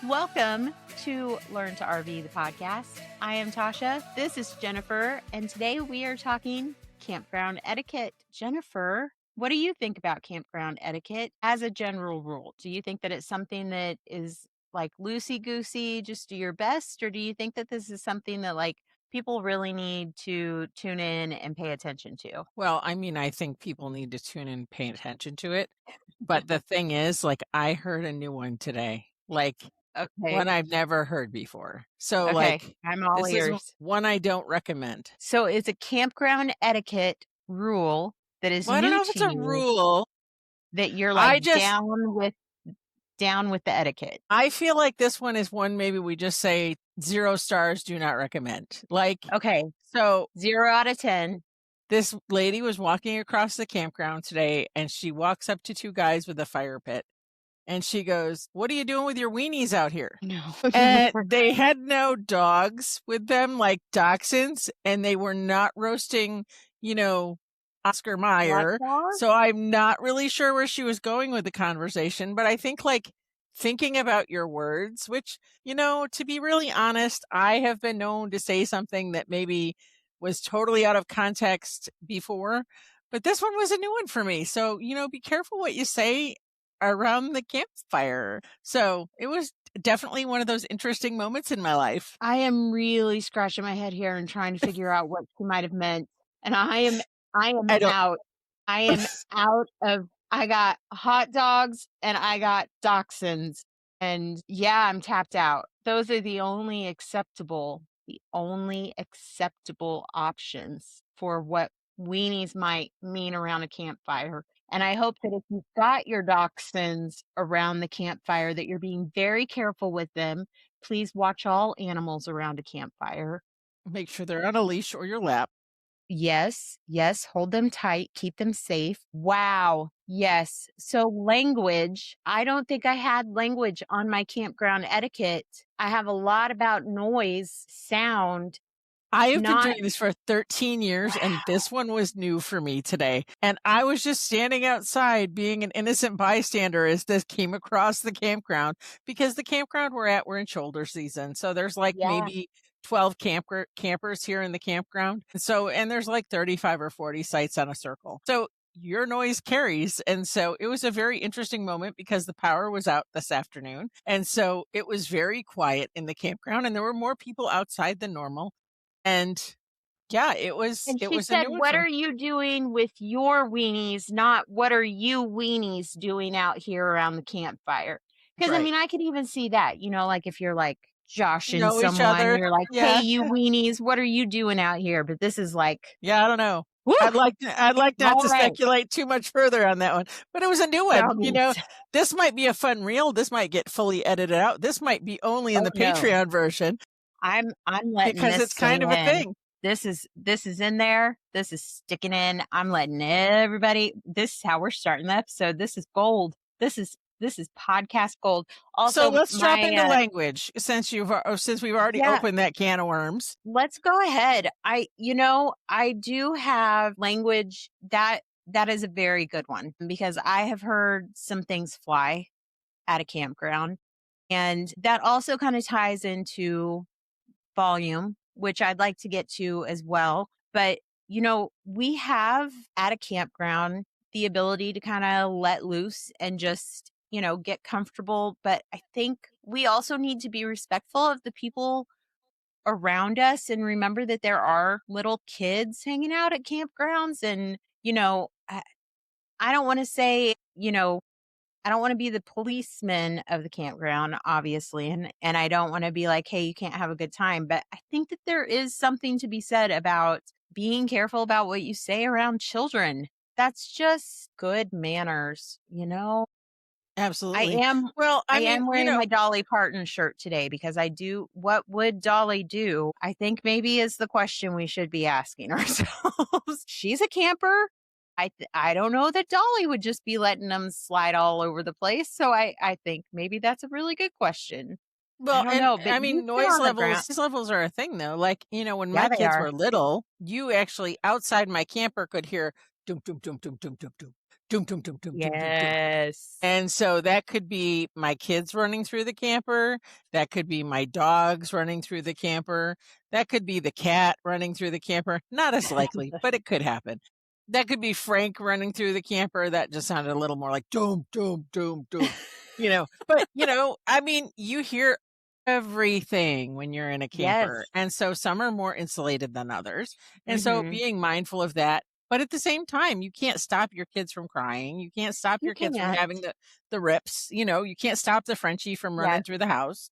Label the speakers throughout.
Speaker 1: Welcome to Learn to RV, the podcast. I am Tasha. This is Jennifer. And today we are talking campground etiquette. Jennifer, what do you think about campground etiquette as a general rule? Do you think that it's something that is like loosey-goosey, just do your best? Or do you think that this is something that like people really need to tune in and pay attention to?
Speaker 2: Well, I mean, I think people need to tune in and pay attention to it. But the thing is, like, I heard a new one today, like one
Speaker 1: Okay.
Speaker 2: I've never heard before. So,
Speaker 1: Okay.
Speaker 2: like,
Speaker 1: I'm all
Speaker 2: this is
Speaker 1: ears.
Speaker 2: one I don't recommend.
Speaker 1: So it's a campground etiquette rule that is
Speaker 2: Well, I don't
Speaker 1: new
Speaker 2: know if
Speaker 1: to
Speaker 2: it's a
Speaker 1: you
Speaker 2: rule.
Speaker 1: that you're like
Speaker 2: I just,
Speaker 1: down with the etiquette.
Speaker 2: I feel like this one is one maybe we just say 0 stars, do not recommend. Like,
Speaker 1: Okay.
Speaker 2: so
Speaker 1: 0 out of 10.
Speaker 2: this lady was walking across the campground today and she walks up to 2 guys with a fire pit. And she goes, "What are you doing with your weenies out here?"
Speaker 1: No.
Speaker 2: And they had no dogs with them, like dachshunds, and they were not roasting, Oscar Mayer.
Speaker 1: Watchdog?
Speaker 2: So I'm not really sure where she was going with the conversation, but I think like thinking about your words, which, to be really honest, I have been known to say something that maybe was totally out of context before, but this one was a new one for me. So, be careful what you say around the campfire. So it was definitely one of those interesting moments in my life.
Speaker 1: I am really scratching my head here and trying to figure out what she might have meant. And I am
Speaker 2: I don't.
Speaker 1: out. I am out of I got hot dogs and I got dachshunds. And yeah, I'm tapped out. Those are the only acceptable options for what weenies might mean around a campfire. And I hope that if you've got your dachshunds around the campfire, that you're being very careful with them. Please watch all animals around a campfire.
Speaker 2: Make sure they're on a leash or your lap.
Speaker 1: Yes, yes, hold them tight, keep them safe. Wow. Yes. So language, I don't think I had language on my campground etiquette. I have a lot about noise, sound,
Speaker 2: I have been
Speaker 1: not
Speaker 2: doing this for 13 years, and this one was new for me today. And I was just standing outside being an innocent bystander as this came across the campground, because the campground we're in shoulder season. So there's like
Speaker 1: yeah.
Speaker 2: maybe 12 campers here in the campground. And there's like 35 or 40 sites on a circle. So your noise carries. And so it was a very interesting moment because the power was out this afternoon. And so it was very quiet in the campground and there were more people outside than normal. And yeah, it was
Speaker 1: And she
Speaker 2: a
Speaker 1: said,
Speaker 2: new one
Speaker 1: "What
Speaker 2: for
Speaker 1: are you doing with your weenies? Not what are you weenies doing out here around the campfire?" Because I
Speaker 2: right.
Speaker 1: mean, I could even see that, like if you're like joshing
Speaker 2: Know each
Speaker 1: someone,
Speaker 2: other.
Speaker 1: you're like, "Hey,
Speaker 2: Yeah.
Speaker 1: you weenies, what are you doing out here?" But this is like,
Speaker 2: Yeah, I don't know.
Speaker 1: whew,
Speaker 2: I'd like not
Speaker 1: all
Speaker 2: to
Speaker 1: right,
Speaker 2: speculate too much further on that one, but it was a new one.
Speaker 1: doggies.
Speaker 2: This might be a fun reel. This might get fully edited out. This might be only in
Speaker 1: Oh
Speaker 2: the
Speaker 1: no,
Speaker 2: Patreon version
Speaker 1: I'm letting
Speaker 2: because
Speaker 1: this
Speaker 2: it's
Speaker 1: stay
Speaker 2: kind of a
Speaker 1: in.
Speaker 2: thing.
Speaker 1: This is in there. This is sticking in. I'm letting everybody. This is how we're starting the episode. This is gold. This is podcast gold.
Speaker 2: So
Speaker 1: Also,
Speaker 2: let's drop into
Speaker 1: my
Speaker 2: language since we've already
Speaker 1: yeah,
Speaker 2: opened that can of worms.
Speaker 1: let's go ahead. I do have language that is a very good one because I have heard some things fly at a campground, and that also kind of ties into volume, which I'd like to get to as well. But, we have at a campground the ability to kind of let loose and just, get comfortable. But I think we also need to be respectful of the people around us and remember that there are little kids hanging out at campgrounds. And, I don't want to say, I don't want to be the policeman of the campground, obviously. And I don't want to be like, hey, you can't have a good time. But I think that there is something to be said about being careful about what you say around children. That's just good manners.
Speaker 2: Absolutely. Well,
Speaker 1: I
Speaker 2: I mean,
Speaker 1: am wearing my Dolly Parton shirt today because what would Dolly do? I think maybe is the question we should be asking ourselves. She's a camper. I don't know that Dolly would just be letting them slide all over the place. So I think maybe that's a really good question. I
Speaker 2: well,
Speaker 1: don't
Speaker 2: and
Speaker 1: know, but
Speaker 2: I
Speaker 1: you
Speaker 2: mean,
Speaker 1: sit on the ground.
Speaker 2: noise levels are a thing though. Like, when
Speaker 1: Yeah,
Speaker 2: my
Speaker 1: they
Speaker 2: kids
Speaker 1: are.
Speaker 2: were little, you actually outside my camper could hear doom, doom, doom, doom, doom, doom, doom. doom, doom, doom, doom, doom, doom, doom.
Speaker 1: Yes.
Speaker 2: And so that could be my kids running through the camper. That could be my dogs running through the camper. That could be the cat running through the camper. Not as likely, but it could happen. That could be Frank running through the camper. That just sounded a little more like doom, doom, doom, doom, but I mean, you hear everything when you're in a camper.
Speaker 1: Yes.
Speaker 2: And so some are more insulated than others. And so
Speaker 1: Mhm.
Speaker 2: being mindful of that, but at the same time, you can't stop your kids from crying. You can't stop
Speaker 1: You
Speaker 2: your kids from
Speaker 1: can't.
Speaker 2: having the rips. You can't stop the Frenchie from
Speaker 1: Yeah.
Speaker 2: running through the house.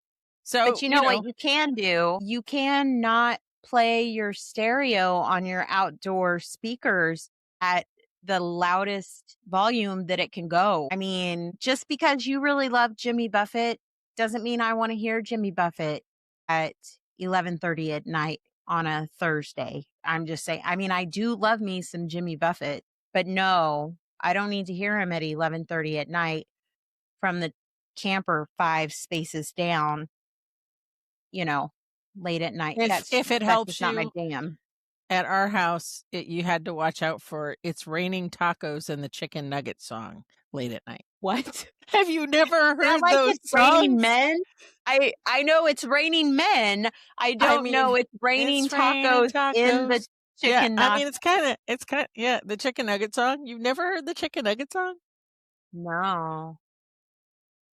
Speaker 1: But
Speaker 2: So,
Speaker 1: you know what you can do? You can not play your stereo on your outdoor speakers at the loudest volume that it can go. I mean, just because you really love Jimmy Buffett doesn't mean I want to hear Jimmy Buffett at 11:30 at night on a Thursday. I'm just saying, I mean, I do love me some Jimmy Buffett, but no, I don't need to hear him at 11:30 at night from the camper 5 spaces down, you know, late at night.
Speaker 2: if it
Speaker 1: That's just
Speaker 2: helps
Speaker 1: not my
Speaker 2: you,
Speaker 1: jam.
Speaker 2: at our house, you had to watch out for "It's Raining Tacos" and the Chicken Nugget song late at night.
Speaker 1: What?
Speaker 2: Have you never
Speaker 1: Not
Speaker 2: heard
Speaker 1: like
Speaker 2: those
Speaker 1: It's Raining
Speaker 2: songs?
Speaker 1: Men. I know It's Raining Men. I
Speaker 2: I
Speaker 1: don't know
Speaker 2: mean,
Speaker 1: It's Raining
Speaker 2: "It's Raining
Speaker 1: Tacos in the
Speaker 2: Tacos." Yeah,
Speaker 1: chicken
Speaker 2: I
Speaker 1: knock.
Speaker 2: mean, yeah, the Chicken Nugget song. You've never heard the Chicken Nugget song?
Speaker 1: No.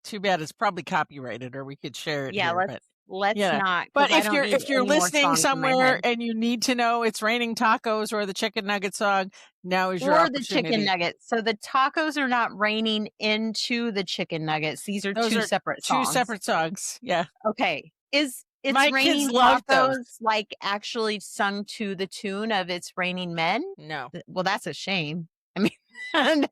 Speaker 2: Too bad, it's probably copyrighted, or we could share it
Speaker 1: Yeah,
Speaker 2: here,
Speaker 1: let's
Speaker 2: but
Speaker 1: let's
Speaker 2: yeah.
Speaker 1: not, because
Speaker 2: But
Speaker 1: I
Speaker 2: if
Speaker 1: don't
Speaker 2: you're
Speaker 1: need
Speaker 2: if you're
Speaker 1: any more
Speaker 2: listening
Speaker 1: songs in my
Speaker 2: somewhere
Speaker 1: head.
Speaker 2: and you need to know "It's Raining Tacos" or the Chicken Nugget song, now is your
Speaker 1: Or the chicken
Speaker 2: opportunity.
Speaker 1: nuggets. So the tacos are not raining into the chicken nuggets. These are
Speaker 2: Those
Speaker 1: 2
Speaker 2: are
Speaker 1: separate
Speaker 2: 2
Speaker 1: songs.
Speaker 2: separate songs. Yeah.
Speaker 1: Okay. Is It's
Speaker 2: My kids
Speaker 1: Raining
Speaker 2: love those.
Speaker 1: Tacos, like, actually sung to the tune of It's Raining Men?
Speaker 2: No.
Speaker 1: Well, that's a shame. I mean, and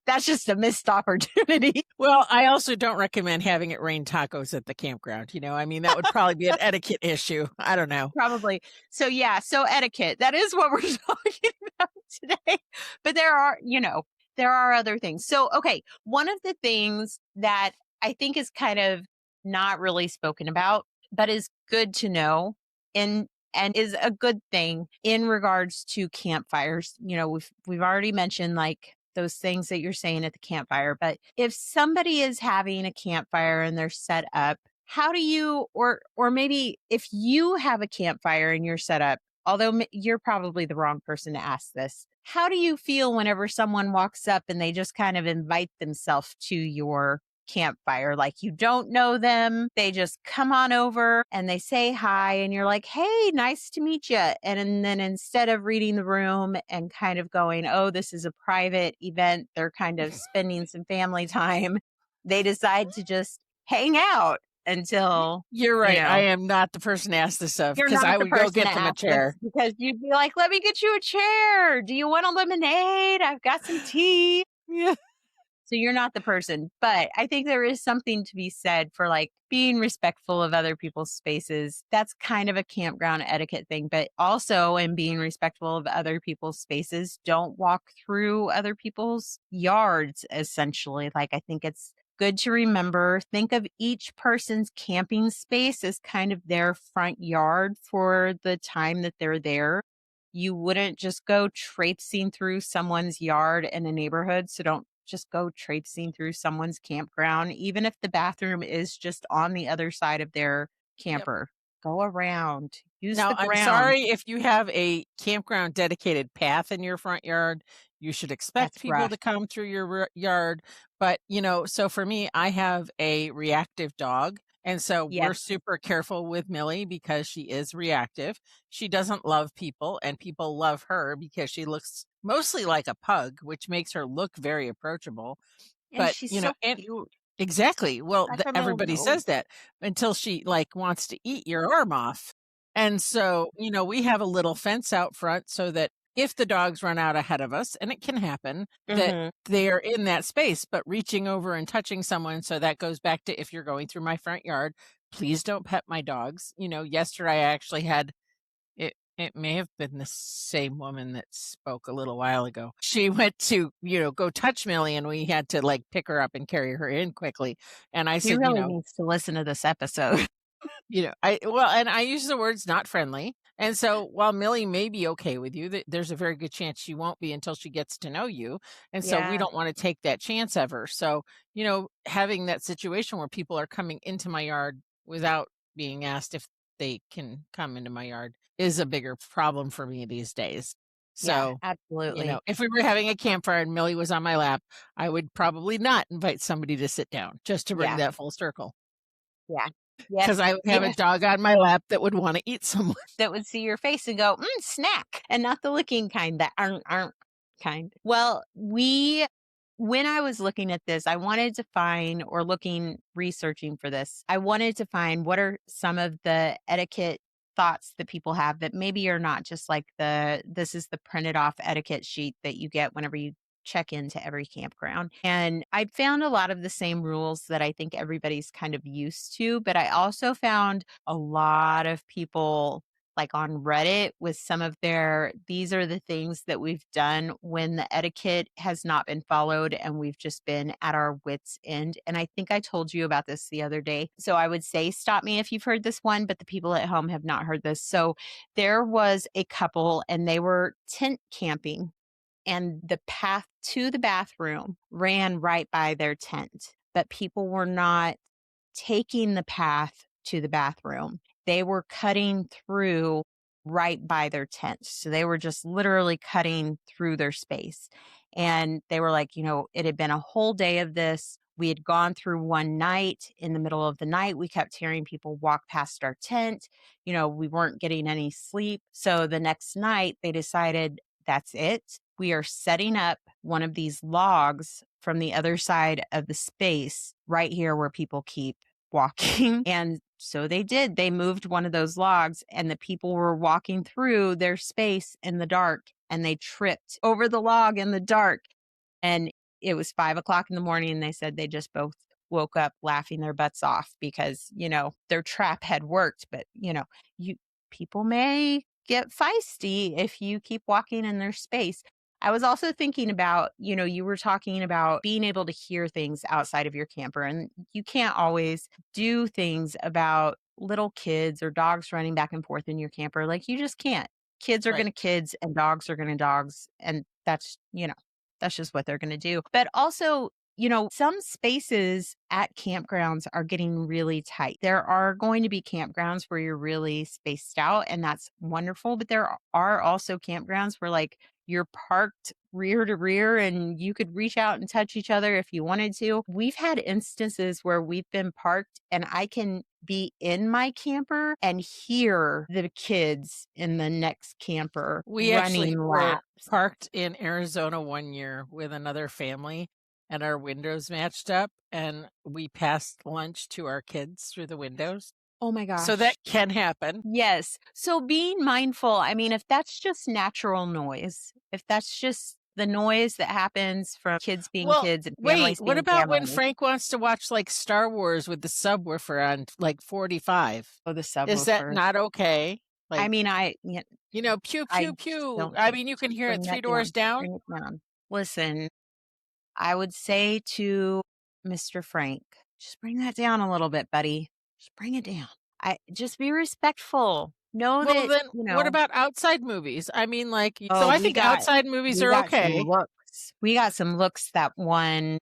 Speaker 1: that's just a missed opportunity.
Speaker 2: Well, I also don't recommend having it rain tacos at the campground, I mean, that would probably be an etiquette issue. I don't know.
Speaker 1: Probably. So, yeah, so etiquette, that is what we're talking about today. But there are other things. So, okay, one of the things that I think is kind of not really spoken about, but is good to know in and is a good thing in regards to campfires. We've already mentioned like those things that you're saying at the campfire, but if somebody is having a campfire and they're set up, how do you, or maybe if you have a campfire and you're set up, although you're probably the wrong person to ask this, how do you feel whenever someone walks up and they just kind of invite themselves to your campfire? Like, you don't know them, they just come on over and they say hi, and you're like, hey, nice to meet you. And then instead of reading the room and kind of going, oh, this is a private event, they're kind of spending some family time, they decide to just hang out until,
Speaker 2: You're
Speaker 1: you
Speaker 2: right, I
Speaker 1: know,
Speaker 2: am not the person to ask this of,
Speaker 1: you're
Speaker 2: because
Speaker 1: not
Speaker 2: I
Speaker 1: the
Speaker 2: would go
Speaker 1: person to
Speaker 2: get them a
Speaker 1: ask this,
Speaker 2: chair.
Speaker 1: because you'd be like, let me get you a chair. Do you want a lemonade? I've got some tea.
Speaker 2: Yeah.
Speaker 1: So you're not the person. But I think there is something to be said for like being respectful of other people's spaces. That's kind of a campground etiquette thing. But also in being respectful of other people's spaces, don't walk through other people's yards, essentially. Like, I think it's good to remember, think of each person's camping space as kind of their front yard for the time that they're there. You wouldn't just go traipsing through someone's yard in a neighborhood. So don't just go traipsing through someone's campground, even if the bathroom is just on the other side of their
Speaker 2: Yep.
Speaker 1: camper. Go around, use
Speaker 2: Now,
Speaker 1: the
Speaker 2: I'm
Speaker 1: ground.
Speaker 2: sorry if you have a campground dedicated path in your front yard. You should expect
Speaker 1: That's
Speaker 2: people
Speaker 1: rough.
Speaker 2: to come through your yard. But, so for me, I have a reactive dog. And so we're
Speaker 1: Yes.
Speaker 2: super careful with Millie because she is reactive. She doesn't love people, and people love her because she looks mostly like a pug, which makes her look very approachable.
Speaker 1: And
Speaker 2: But,
Speaker 1: she's so
Speaker 2: and
Speaker 1: cute.
Speaker 2: exactly. Well,
Speaker 1: Got her little
Speaker 2: everybody
Speaker 1: nose.
Speaker 2: says that until she like wants to eat your arm off. And so, we have a little fence out front so that if the dogs run out ahead of us, and it can happen, that
Speaker 1: Hmm.
Speaker 2: they are in that space, but reaching over and touching someone. So that goes back to, if you're going through my front yard, please don't pet my dogs. Yesterday I actually had it may have been the same woman that spoke a little while ago. She went to, go touch Millie, and we had to like pick her up and carry her in quickly. And I
Speaker 1: He
Speaker 2: said,
Speaker 1: really needs to listen to this episode.
Speaker 2: And I use the words not friendly. And so while Millie may be okay with you, there's a very good chance she won't be until she gets to know you. And so we
Speaker 1: Yeah.
Speaker 2: don't want to take that chance ever. So, having that situation where people are coming into my yard without being asked if they can come into my yard is a bigger problem for me these days.
Speaker 1: Yeah,
Speaker 2: So,
Speaker 1: absolutely.
Speaker 2: if we were having a campfire and Millie was on my lap, I would probably not invite somebody to sit down just to bring
Speaker 1: Yeah.
Speaker 2: that full circle.
Speaker 1: Yeah. Yes.
Speaker 2: 'Cause I would have a
Speaker 1: Yes.
Speaker 2: dog on my lap that would wanna eat someone.
Speaker 1: That would see your face and go, snack, and not the licking kind, that aren't kind. Well, when I was looking at this, I wanted to find or researching for this, I wanted to find what are some of the etiquette thoughts that people have that maybe are not just like this is the printed off etiquette sheet that you get whenever you check into every campground. And I found a lot of the same rules that I think everybody's kind of used to, but I also found a lot of people like on Reddit with some of these are the things that we've done when the etiquette has not been followed and we've just been at our wits' end. And I think I told you about this the other day. So I would say, stop me if you've heard this one, but the people at home have not heard this. So there was a couple and they were tent camping and the path to the bathroom ran right by their tent, but people were not taking the path to the bathroom. They were cutting through right by their tent. So they were just literally cutting through their space. And they were like, it had been a whole day of this. We had gone through one night. In the middle of the night, we kept hearing people walk past our tent. We weren't getting any sleep. So the next night, they decided that's it. We are setting up one of these logs from the other side of the space right here where people keep walking. And so they did. They moved one of those logs, and the people were walking through their space in the dark, and they tripped over the log in the dark. And it was 5 o'clock in the morning, and they said they just both woke up laughing their butts off because, their trap had worked. But, you people may get feisty if you keep walking in their space. I was also thinking about, you were talking about being able to hear things outside of your camper, and you can't always do things about little kids or dogs running back and forth in your camper. Like, you just can't. Kids are going
Speaker 2: Right.
Speaker 1: to kids and dogs are going to dogs. And that's just what they're going to do. But also, some spaces at campgrounds are getting really tight. There are going to be campgrounds where you're really spaced out, and that's wonderful. But there are also campgrounds where, like, you're parked rear to rear and you could reach out and touch each other if you wanted to. We've had instances where we've been parked and I can be in my camper and hear the kids in the next camper
Speaker 2: We actually
Speaker 1: running
Speaker 2: were
Speaker 1: laps.
Speaker 2: parked in Arizona one year with another family, and our windows matched up, and we passed lunch to our kids through the windows.
Speaker 1: Oh my
Speaker 2: So
Speaker 1: gosh.
Speaker 2: that can happen.
Speaker 1: Yes. So being mindful, I mean, if that's just natural noise, if that's just the noise that happens from kids being
Speaker 2: Well,
Speaker 1: kids and
Speaker 2: wait,
Speaker 1: families
Speaker 2: what
Speaker 1: being
Speaker 2: about when
Speaker 1: families.
Speaker 2: Frank wants to watch, like, Star Wars with the subwoofer on, like, 45?
Speaker 1: Oh, the
Speaker 2: Is that
Speaker 1: subwoofer.
Speaker 2: not okay?
Speaker 1: I
Speaker 2: Like,
Speaker 1: mean,
Speaker 2: pew,
Speaker 1: I
Speaker 2: pew,
Speaker 1: just
Speaker 2: pew.
Speaker 1: don't
Speaker 2: I
Speaker 1: think
Speaker 2: mean, you can
Speaker 1: just
Speaker 2: hear it
Speaker 1: bring
Speaker 2: 3
Speaker 1: that
Speaker 2: doors
Speaker 1: down.
Speaker 2: down.
Speaker 1: Bring it down. Listen, I would say to Mr. Frank, just bring that down a little bit, buddy. Just bring it down. I just be respectful. Know
Speaker 2: Well,
Speaker 1: that,
Speaker 2: then what about outside movies? I mean, like, so
Speaker 1: oh,
Speaker 2: I think outside movies
Speaker 1: we
Speaker 2: are
Speaker 1: got some
Speaker 2: okay.
Speaker 1: looks. We got some looks that one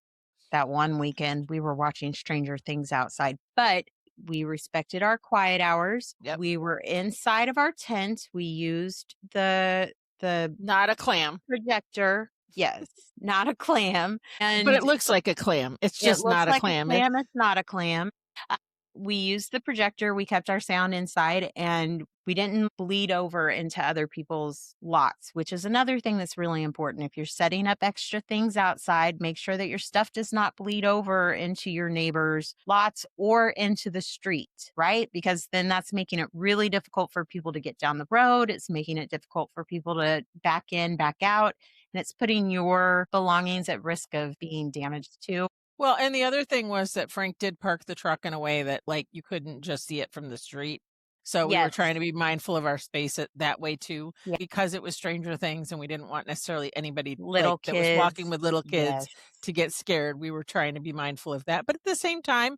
Speaker 1: weekend. We were watching Stranger Things outside, but we respected our quiet hours.
Speaker 2: Yep.
Speaker 1: We were inside of our tent. We used the
Speaker 2: Not a clam,
Speaker 1: projector. Yes, not a clam.
Speaker 2: but it
Speaker 1: And
Speaker 2: looks like a clam. It's
Speaker 1: it
Speaker 2: just
Speaker 1: looks
Speaker 2: not a
Speaker 1: like a
Speaker 2: clam.
Speaker 1: clam, it's not a clam. Uh, we used the projector, we kept our sound inside, and we didn't bleed over into other people's lots, which is another thing that's really important. If you're setting up extra things outside, make sure that your stuff does not bleed over into your neighbor's lots or into the street, right? Because then that's making it really difficult for people to get down the road. It's making it difficult for people to back in, back out, and it's putting your belongings at risk of being damaged too.
Speaker 2: Well, and the other thing was that Frank did park the truck in a way that, like, you couldn't just see it from the street. So we were trying
Speaker 1: Yes.
Speaker 2: to be mindful of our space that way too,
Speaker 1: Yeah.
Speaker 2: because it was Stranger Things and we didn't want necessarily anybody like
Speaker 1: Little
Speaker 2: that was walking
Speaker 1: kids.
Speaker 2: with little kids
Speaker 1: Yes.
Speaker 2: to get scared. We were trying to be mindful of that. But at the same time,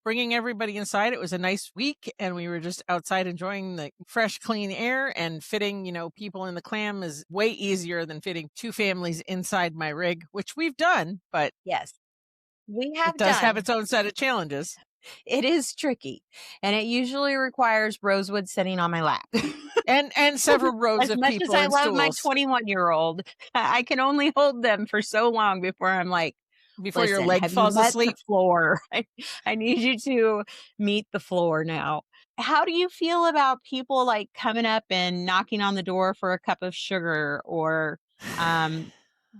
Speaker 2: bringing everybody inside, it was a nice week and we were just outside enjoying the fresh, clean air, and fitting, people in the clam is way easier than fitting two families inside my rig, which we've done, but
Speaker 1: Yes. We
Speaker 2: it
Speaker 1: have
Speaker 2: does have
Speaker 1: done.
Speaker 2: its own set of challenges.
Speaker 1: It is tricky, and it usually requires Rosewood sitting on my lap.
Speaker 2: And several rows
Speaker 1: As
Speaker 2: of
Speaker 1: much as
Speaker 2: people
Speaker 1: I
Speaker 2: and
Speaker 1: love my
Speaker 2: stools
Speaker 1: 21-year-old, I can only hold them for so long before I'm like,
Speaker 2: before your
Speaker 1: "Listen,
Speaker 2: leg
Speaker 1: have you
Speaker 2: falls
Speaker 1: met the
Speaker 2: asleep.
Speaker 1: floor? I need you to meet the floor now." How do you feel about people, like, coming up and knocking on the door for a cup of sugar or, um,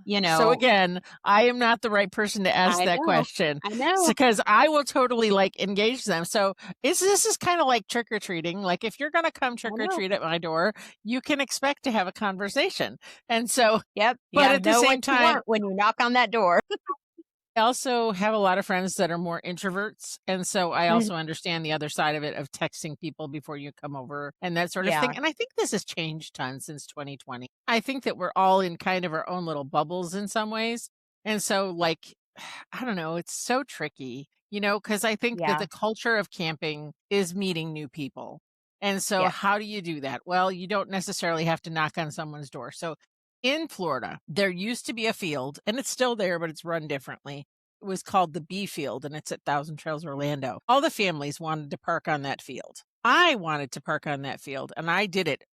Speaker 1: you
Speaker 2: So
Speaker 1: know
Speaker 2: again, I am not the right person to ask
Speaker 1: I
Speaker 2: that
Speaker 1: know,
Speaker 2: question
Speaker 1: I know.
Speaker 2: because I will totally like engage them. So this is kind of like trick or treating. Like if you're going to come
Speaker 1: I
Speaker 2: trick or
Speaker 1: know.
Speaker 2: treat at my door, you can expect to have a conversation. And so,
Speaker 1: Yep, you
Speaker 2: but
Speaker 1: gotta
Speaker 2: at the
Speaker 1: know what
Speaker 2: same
Speaker 1: you
Speaker 2: time,
Speaker 1: want when you knock on that door.
Speaker 2: I also have a lot of friends that are more introverts. And so I
Speaker 1: Mm,
Speaker 2: also understand the other side of it of texting people before you come over and that sort of
Speaker 1: yeah,
Speaker 2: thing. And I think this has changed tons since 2020. I think that we're all in kind of our own little bubbles in some ways. And so, like, I don't know, it's so tricky, because I think that
Speaker 1: yeah,
Speaker 2: the culture of camping is meeting new people. And so,
Speaker 1: yes,
Speaker 2: how do you do that? Well, you don't necessarily have to knock on someone's door. So, in Florida, there used to be a field, and it's still there, but it's run differently. It was called the B Field, and it's at Thousand Trails, Orlando. All the families wanted to park on that field. I wanted to park on that field, and I did it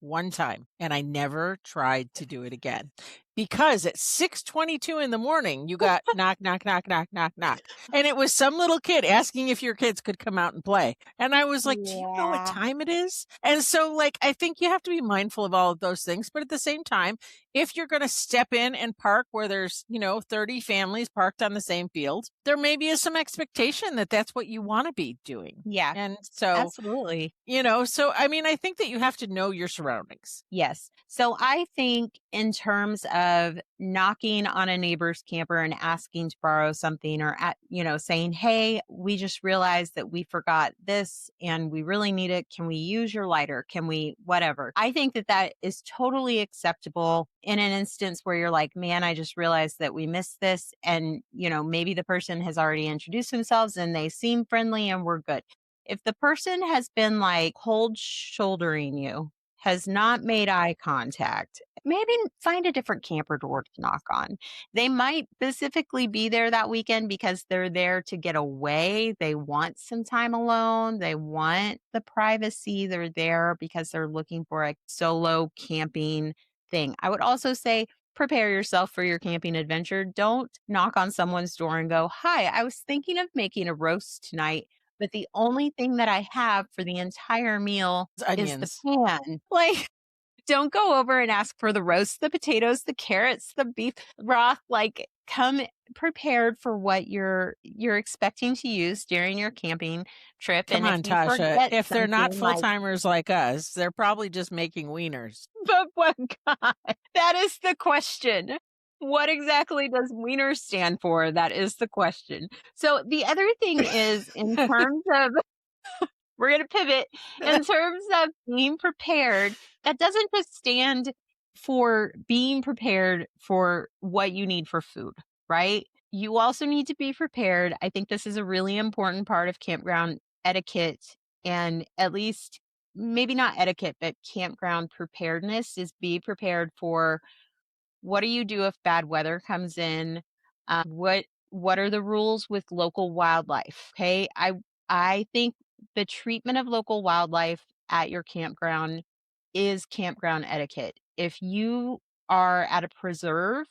Speaker 2: one time, and I never tried to do it again. Because at 6:22 in the morning, you got knock, knock, knock, knock, knock, knock. And it was some little kid asking if your kids could come out and play. And I was like, do you know what
Speaker 1: yeah,
Speaker 2: time it is? And so, like, I think you have to be mindful of all of those things. But at the same time, if you're going to step in and park where there's, 30 families parked on the same field, there maybe is some expectation that that's what you want to be doing.
Speaker 1: yeah,
Speaker 2: And so,
Speaker 1: absolutely.
Speaker 2: so I mean, I think that you have to know your surroundings.
Speaker 1: Yes. So I think in terms of knocking on a neighbor's camper and asking to borrow something or saying, "Hey, we just realized that we forgot this and we really need it. Can we use your lighter? Can we whatever?" I think that that is totally acceptable in an instance where you're like, "Man, I just realized that we missed this." And, maybe the person has already introduced themselves and they seem friendly and we're good. If the person has been like cold shouldering you, has not made eye contact, maybe find a different camper door to knock on. They might specifically be there that weekend because they're there to get away. They want some time alone. They want the privacy. They're there because they're looking for a solo camping thing. I would also say prepare yourself for your camping adventure. Don't knock on someone's door and go, "Hi, I was thinking of making a roast tonight, but the only thing that I have for the entire meal
Speaker 2: It's
Speaker 1: is the
Speaker 2: onions.
Speaker 1: pan." Like, don't go over and ask for the roast, the potatoes, the carrots, the beef broth. Like, come prepared for what you're expecting to use during your camping trip.
Speaker 2: Come
Speaker 1: And if
Speaker 2: on,
Speaker 1: you
Speaker 2: Tasha.
Speaker 1: forget
Speaker 2: If they're not
Speaker 1: something
Speaker 2: full
Speaker 1: like,
Speaker 2: timers like us, they're probably just making wieners.
Speaker 1: but what God, that is the question. What exactly does wiener stand for? That is the question. So the other thing is in terms of we're going to pivot in terms of being prepared. That doesn't just stand for being prepared for what you need for food, right? You also need to be prepared. I think this is a really important part of campground etiquette, and at least maybe not etiquette, but campground preparedness is be prepared for what do you do if bad weather comes in? What are the rules with local wildlife? Okay. I think the treatment of local wildlife at your campground is campground etiquette. If you are at a preserve,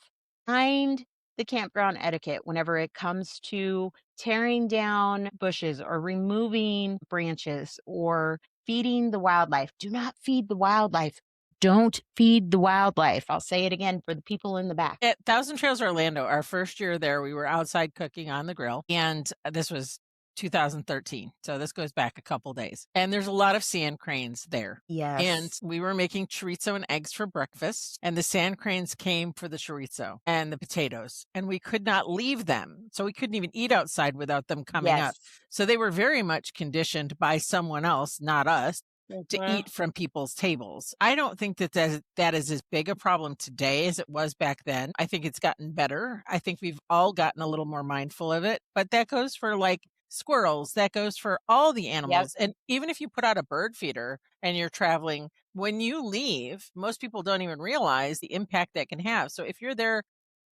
Speaker 1: find the campground etiquette whenever it comes to tearing down bushes or removing branches or feeding the wildlife. Do not feed the wildlife. Don't feed the wildlife. I'll say it again for the people in the back.
Speaker 2: At Thousand Trails Orlando, our first year there, we were outside cooking on the grill. And this was 2013. So this goes back a couple days. And there's a lot of sand cranes there. And
Speaker 1: Yes.
Speaker 2: we were making chorizo and eggs for breakfast, and the sand cranes came for the chorizo and the potatoes, and we could not leave them. So we couldn't even eat outside without them coming up.
Speaker 1: Yes.
Speaker 2: So they were very much conditioned by someone else, not us, to
Speaker 1: Mhm.
Speaker 2: eat from people's tables. I don't think that is as big a problem today as it was back then. I think it's gotten better. I think we've all gotten a little more mindful of it, but that goes for like squirrels, that goes for all the
Speaker 1: Yep.
Speaker 2: animals. And even if you put out a bird feeder and you're traveling, when you leave, most people don't even realize the impact that can have. So if you're there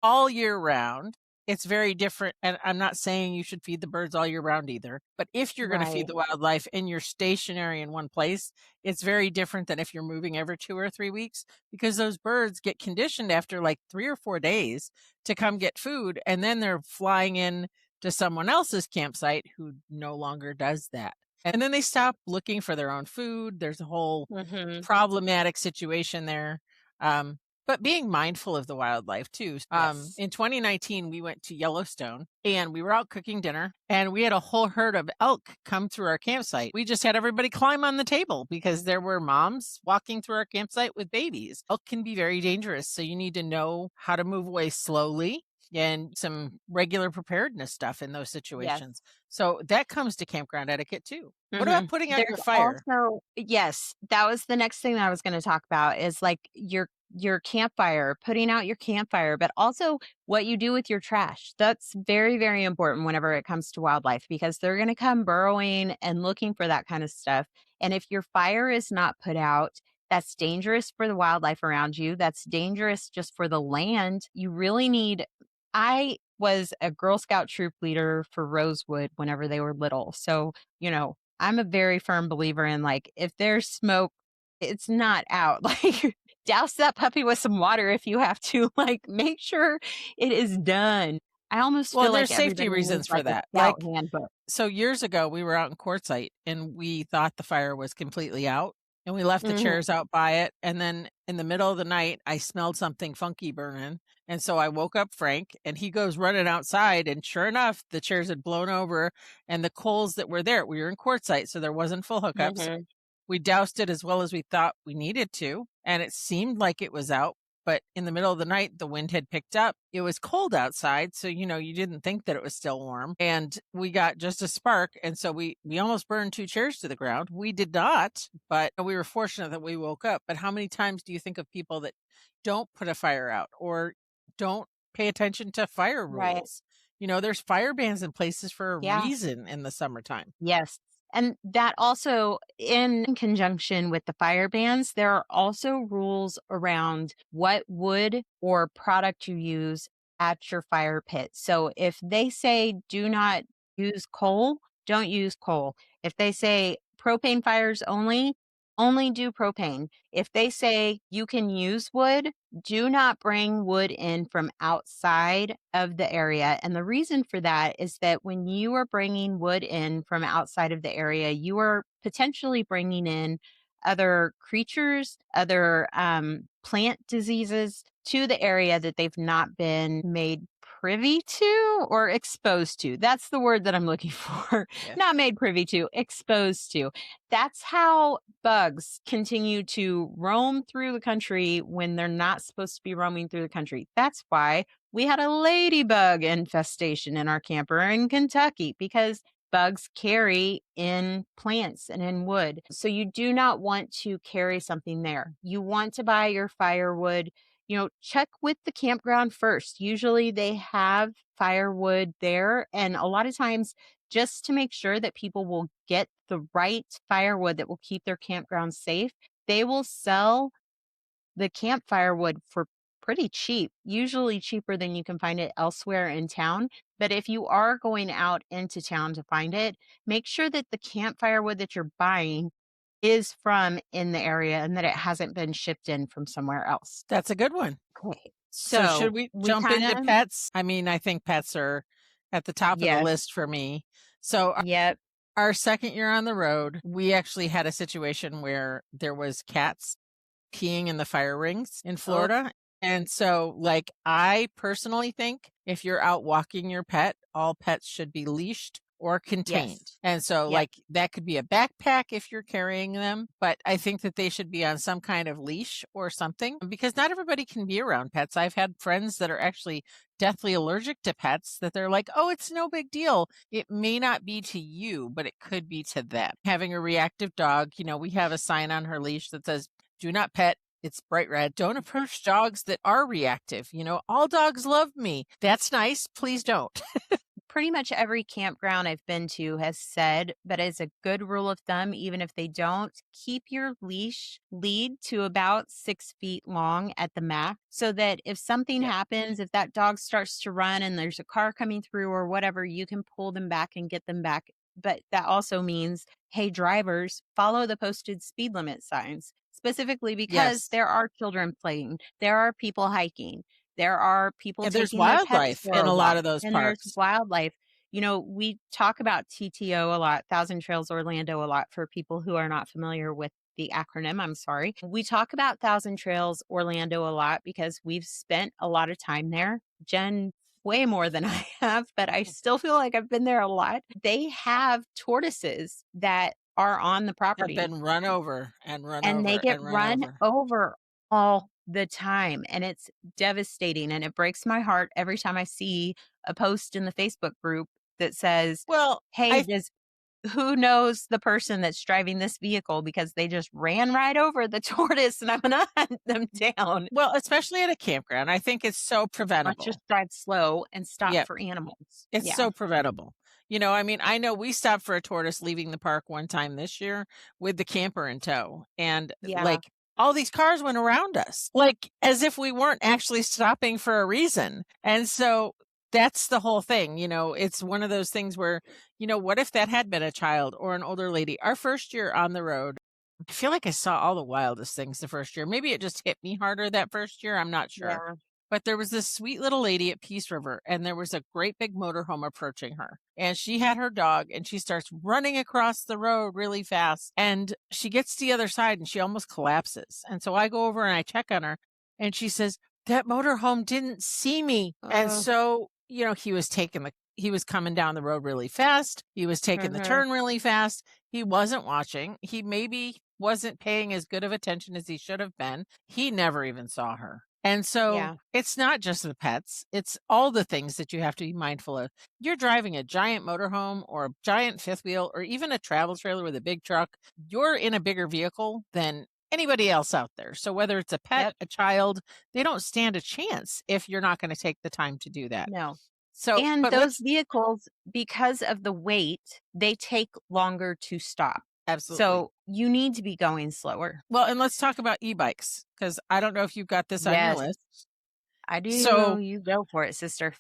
Speaker 2: all year round, it's very different. And I'm not saying you should feed the birds all year round either. But if you're going to feed
Speaker 1: Right.
Speaker 2: the wildlife and you're stationary in one place, it's very different than if you're moving every 2 or 3 weeks, because those birds get conditioned after like 3 or 4 days to come get food. And then they're flying in to someone else's campsite who no longer does that. And then they stop looking for their own food. There's a whole
Speaker 1: Mhm.
Speaker 2: problematic situation there. Um, but being mindful of the wildlife too.
Speaker 1: Yes.
Speaker 2: In 2019, we went to Yellowstone and we were out cooking dinner and we had a whole herd of elk come through our campsite. We just had everybody climb on the table because there were moms walking through our campsite with babies. Elk can be very dangerous. So you need to know how to move away slowly and some regular preparedness stuff in those
Speaker 1: Yes.
Speaker 2: situations. So that comes to campground etiquette too. What about
Speaker 1: Mhm.
Speaker 2: putting out your
Speaker 1: There's
Speaker 2: fire?
Speaker 1: also yes, that was the next thing that I was gonna talk about is, like, your campfire, putting out your campfire, but also what you do with your trash. That's very, very important whenever it comes to wildlife because they're gonna come burrowing and looking for that kind of stuff, and if your fire is not put out, that's dangerous for the wildlife around you, that's dangerous just for the land. You really need I was a Girl Scout troop leader for Rosewood whenever they were little, so, I'm a very firm believer in like if there's smoke, it's not out. Like douse that puppy with some water if you have to. Like make sure it is done. I almost
Speaker 2: Well,
Speaker 1: feel
Speaker 2: and
Speaker 1: like
Speaker 2: there's safety
Speaker 1: everybody needs
Speaker 2: reasons for
Speaker 1: like a
Speaker 2: that.
Speaker 1: scout
Speaker 2: Like,
Speaker 1: handbook.
Speaker 2: so years ago, we were out in Quartzsite and we thought the fire was completely out and we left the
Speaker 1: Mhm.
Speaker 2: chairs out by it. And then in the middle of the night, I smelled something funky burning. And so I woke up Frank and he goes running outside. And sure enough, the chairs had blown over and the coals that were there, we were in Quartzsite, so there wasn't full hookups.
Speaker 1: Mhm.
Speaker 2: We doused it as well as we thought we needed to, and it seemed like it was out. But in the middle of the night, the wind had picked up. It was cold outside, so you didn't think that it was still warm. And we got just a spark, and so we almost burned 2 chairs to the ground. We did not, but we were fortunate that we woke up. But how many times do you think of people that don't put a fire out or don't pay attention to fire
Speaker 1: Right.
Speaker 2: rules? There's fire bans in places for a
Speaker 1: Yeah.
Speaker 2: reason in the summertime.
Speaker 1: Yes. And that also, in conjunction with the fire bans, there are also rules around what wood or product you use at your fire pit. So if they say do not use coal, don't use coal. If they say propane fires only, only do propane. If they say you can use wood, do not bring wood in from outside of the area. And the reason for that is that when you are bringing wood in from outside of the area, you are potentially bringing in other creatures, other plant diseases to the area that they've not been made privy to or exposed to. That's the word that I'm looking for.
Speaker 2: Yeah.
Speaker 1: Not made privy to, exposed to. That's how bugs continue to roam through the country when they're not supposed to be roaming through the country. That's why we had a ladybug infestation in our camper in Kentucky because bugs carry in plants and in wood. So you do not want to carry something there. You want to buy your firewood. Check with the campground first. Usually they have firewood there. And a lot of times, just to make sure that people will get the right firewood that will keep their campground safe, they will sell the campfire wood for pretty cheap, usually cheaper than you can find it elsewhere in town. But if you are going out into town to find it, make sure that the campfire wood that you're buying is from in the area and that it hasn't been shipped in from somewhere else.
Speaker 2: That's a good one.
Speaker 1: Okay.
Speaker 2: So should
Speaker 1: So
Speaker 2: we
Speaker 1: we
Speaker 2: jump
Speaker 1: kind
Speaker 2: into
Speaker 1: of,
Speaker 2: pets? I mean, I think pets are at the top of the
Speaker 1: yes,
Speaker 2: list for me. So
Speaker 1: yep.
Speaker 2: our second year on the road, we actually had a situation where there was cats peeing in the fire rings in
Speaker 1: Oh,
Speaker 2: Florida. And so, like, I personally think if you're out walking your pet, all pets should be leashed or contained.
Speaker 1: Yes.
Speaker 2: And so,
Speaker 1: Yep.
Speaker 2: like, that could be a backpack if you're carrying them, but I think that they should be on some kind of leash or something because not everybody can be around pets. I've had friends that are actually deathly allergic to pets that they're like, oh, it's no big deal. It may not be to you, but it could be to them. Having a reactive dog, we have a sign on her leash that says, do not pet. It's bright red. Don't approach dogs that are reactive. All dogs love me. That's nice. Please don't.
Speaker 1: Pretty much every campground I've been to has said, but as a good rule of thumb, even if they don't, keep your lead to about 6 feet long at the max so that if something
Speaker 2: Yeah.
Speaker 1: happens, if that dog starts to run and there's a car coming through or whatever, you can pull them back and get them back. But that also means, hey, drivers, follow the posted speed limit signs, specifically because
Speaker 2: Yes.
Speaker 1: there are children playing, there are people hiking. There are people
Speaker 2: Yeah, there's
Speaker 1: taking their pets
Speaker 2: wildlife
Speaker 1: for
Speaker 2: in
Speaker 1: a
Speaker 2: a lot
Speaker 1: walk,
Speaker 2: of those
Speaker 1: and there's
Speaker 2: parks.
Speaker 1: wildlife. We talk about TTO a lot, Thousand Trails Orlando a lot for people who are not familiar with the acronym. I'm sorry. We talk about Thousand Trails Orlando a lot because we've spent a lot of time there. Jen, way more than I have, but I still feel like I've been there a lot. They have tortoises that are on the
Speaker 2: Have
Speaker 1: property
Speaker 2: been run over and run
Speaker 1: and they
Speaker 2: over
Speaker 1: get
Speaker 2: and run
Speaker 1: run
Speaker 2: over.
Speaker 1: over all the time, and it's devastating, and it breaks my heart every time I see a post in the Facebook group that says,
Speaker 2: Well,
Speaker 1: "Hey,
Speaker 2: I
Speaker 1: does who knows the person that's driving this vehicle because they just ran right over the tortoise, and I'm gonna hunt them down."
Speaker 2: well, especially at a campground, I think it's so
Speaker 1: Let's just
Speaker 2: preventable.
Speaker 1: drive slow and stop
Speaker 2: Yep.
Speaker 1: for animals.
Speaker 2: It's
Speaker 1: Yeah.
Speaker 2: so preventable. I mean, I know we stopped for a tortoise leaving the park one time this year with the camper in tow, and,
Speaker 1: Yeah.
Speaker 2: like, all these cars went around us, like, as if we weren't actually stopping for a reason, and so that's the whole thing, it's one of those things where, what if that had been a child or an older lady? Our first year on the road, I feel like I saw all the wildest things the first year. Maybe it just hit me harder that first year, I'm not sure.
Speaker 1: Yeah.
Speaker 2: But there was this sweet little lady at Peace River, and there was a great big motorhome approaching her. And she had her dog, and she starts running across the road really fast. And she gets to the other side, and she almost collapses. And so I go over and I check on her, and she says, that motorhome didn't see me. And
Speaker 1: Oh.
Speaker 2: so, he was coming down the road really fast. He was taking the
Speaker 1: Mhm.
Speaker 2: turn really fast. He wasn't watching. He maybe wasn't paying as good of attention as he should have been. He never even saw her. And so
Speaker 1: Yeah.
Speaker 2: it's not just the pets, it's all the things that you have to be mindful of. You're driving a giant motorhome or a giant fifth wheel or even a travel trailer with a big truck. You're in a bigger vehicle than anybody else out there. So whether it's a pet,
Speaker 1: Yep.
Speaker 2: a child, they don't stand a chance if you're not going to take the time to do that.
Speaker 1: No.
Speaker 2: So,
Speaker 1: And
Speaker 2: but
Speaker 1: those
Speaker 2: let's
Speaker 1: vehicles, because of the weight, they take longer to stop.
Speaker 2: absolutely.
Speaker 1: So you need to be going slower.
Speaker 2: Well, and let's talk about e-bikes because I don't know if you've got this on your
Speaker 1: Yes,
Speaker 2: list.
Speaker 1: I do.
Speaker 2: So
Speaker 1: You go for it, sister.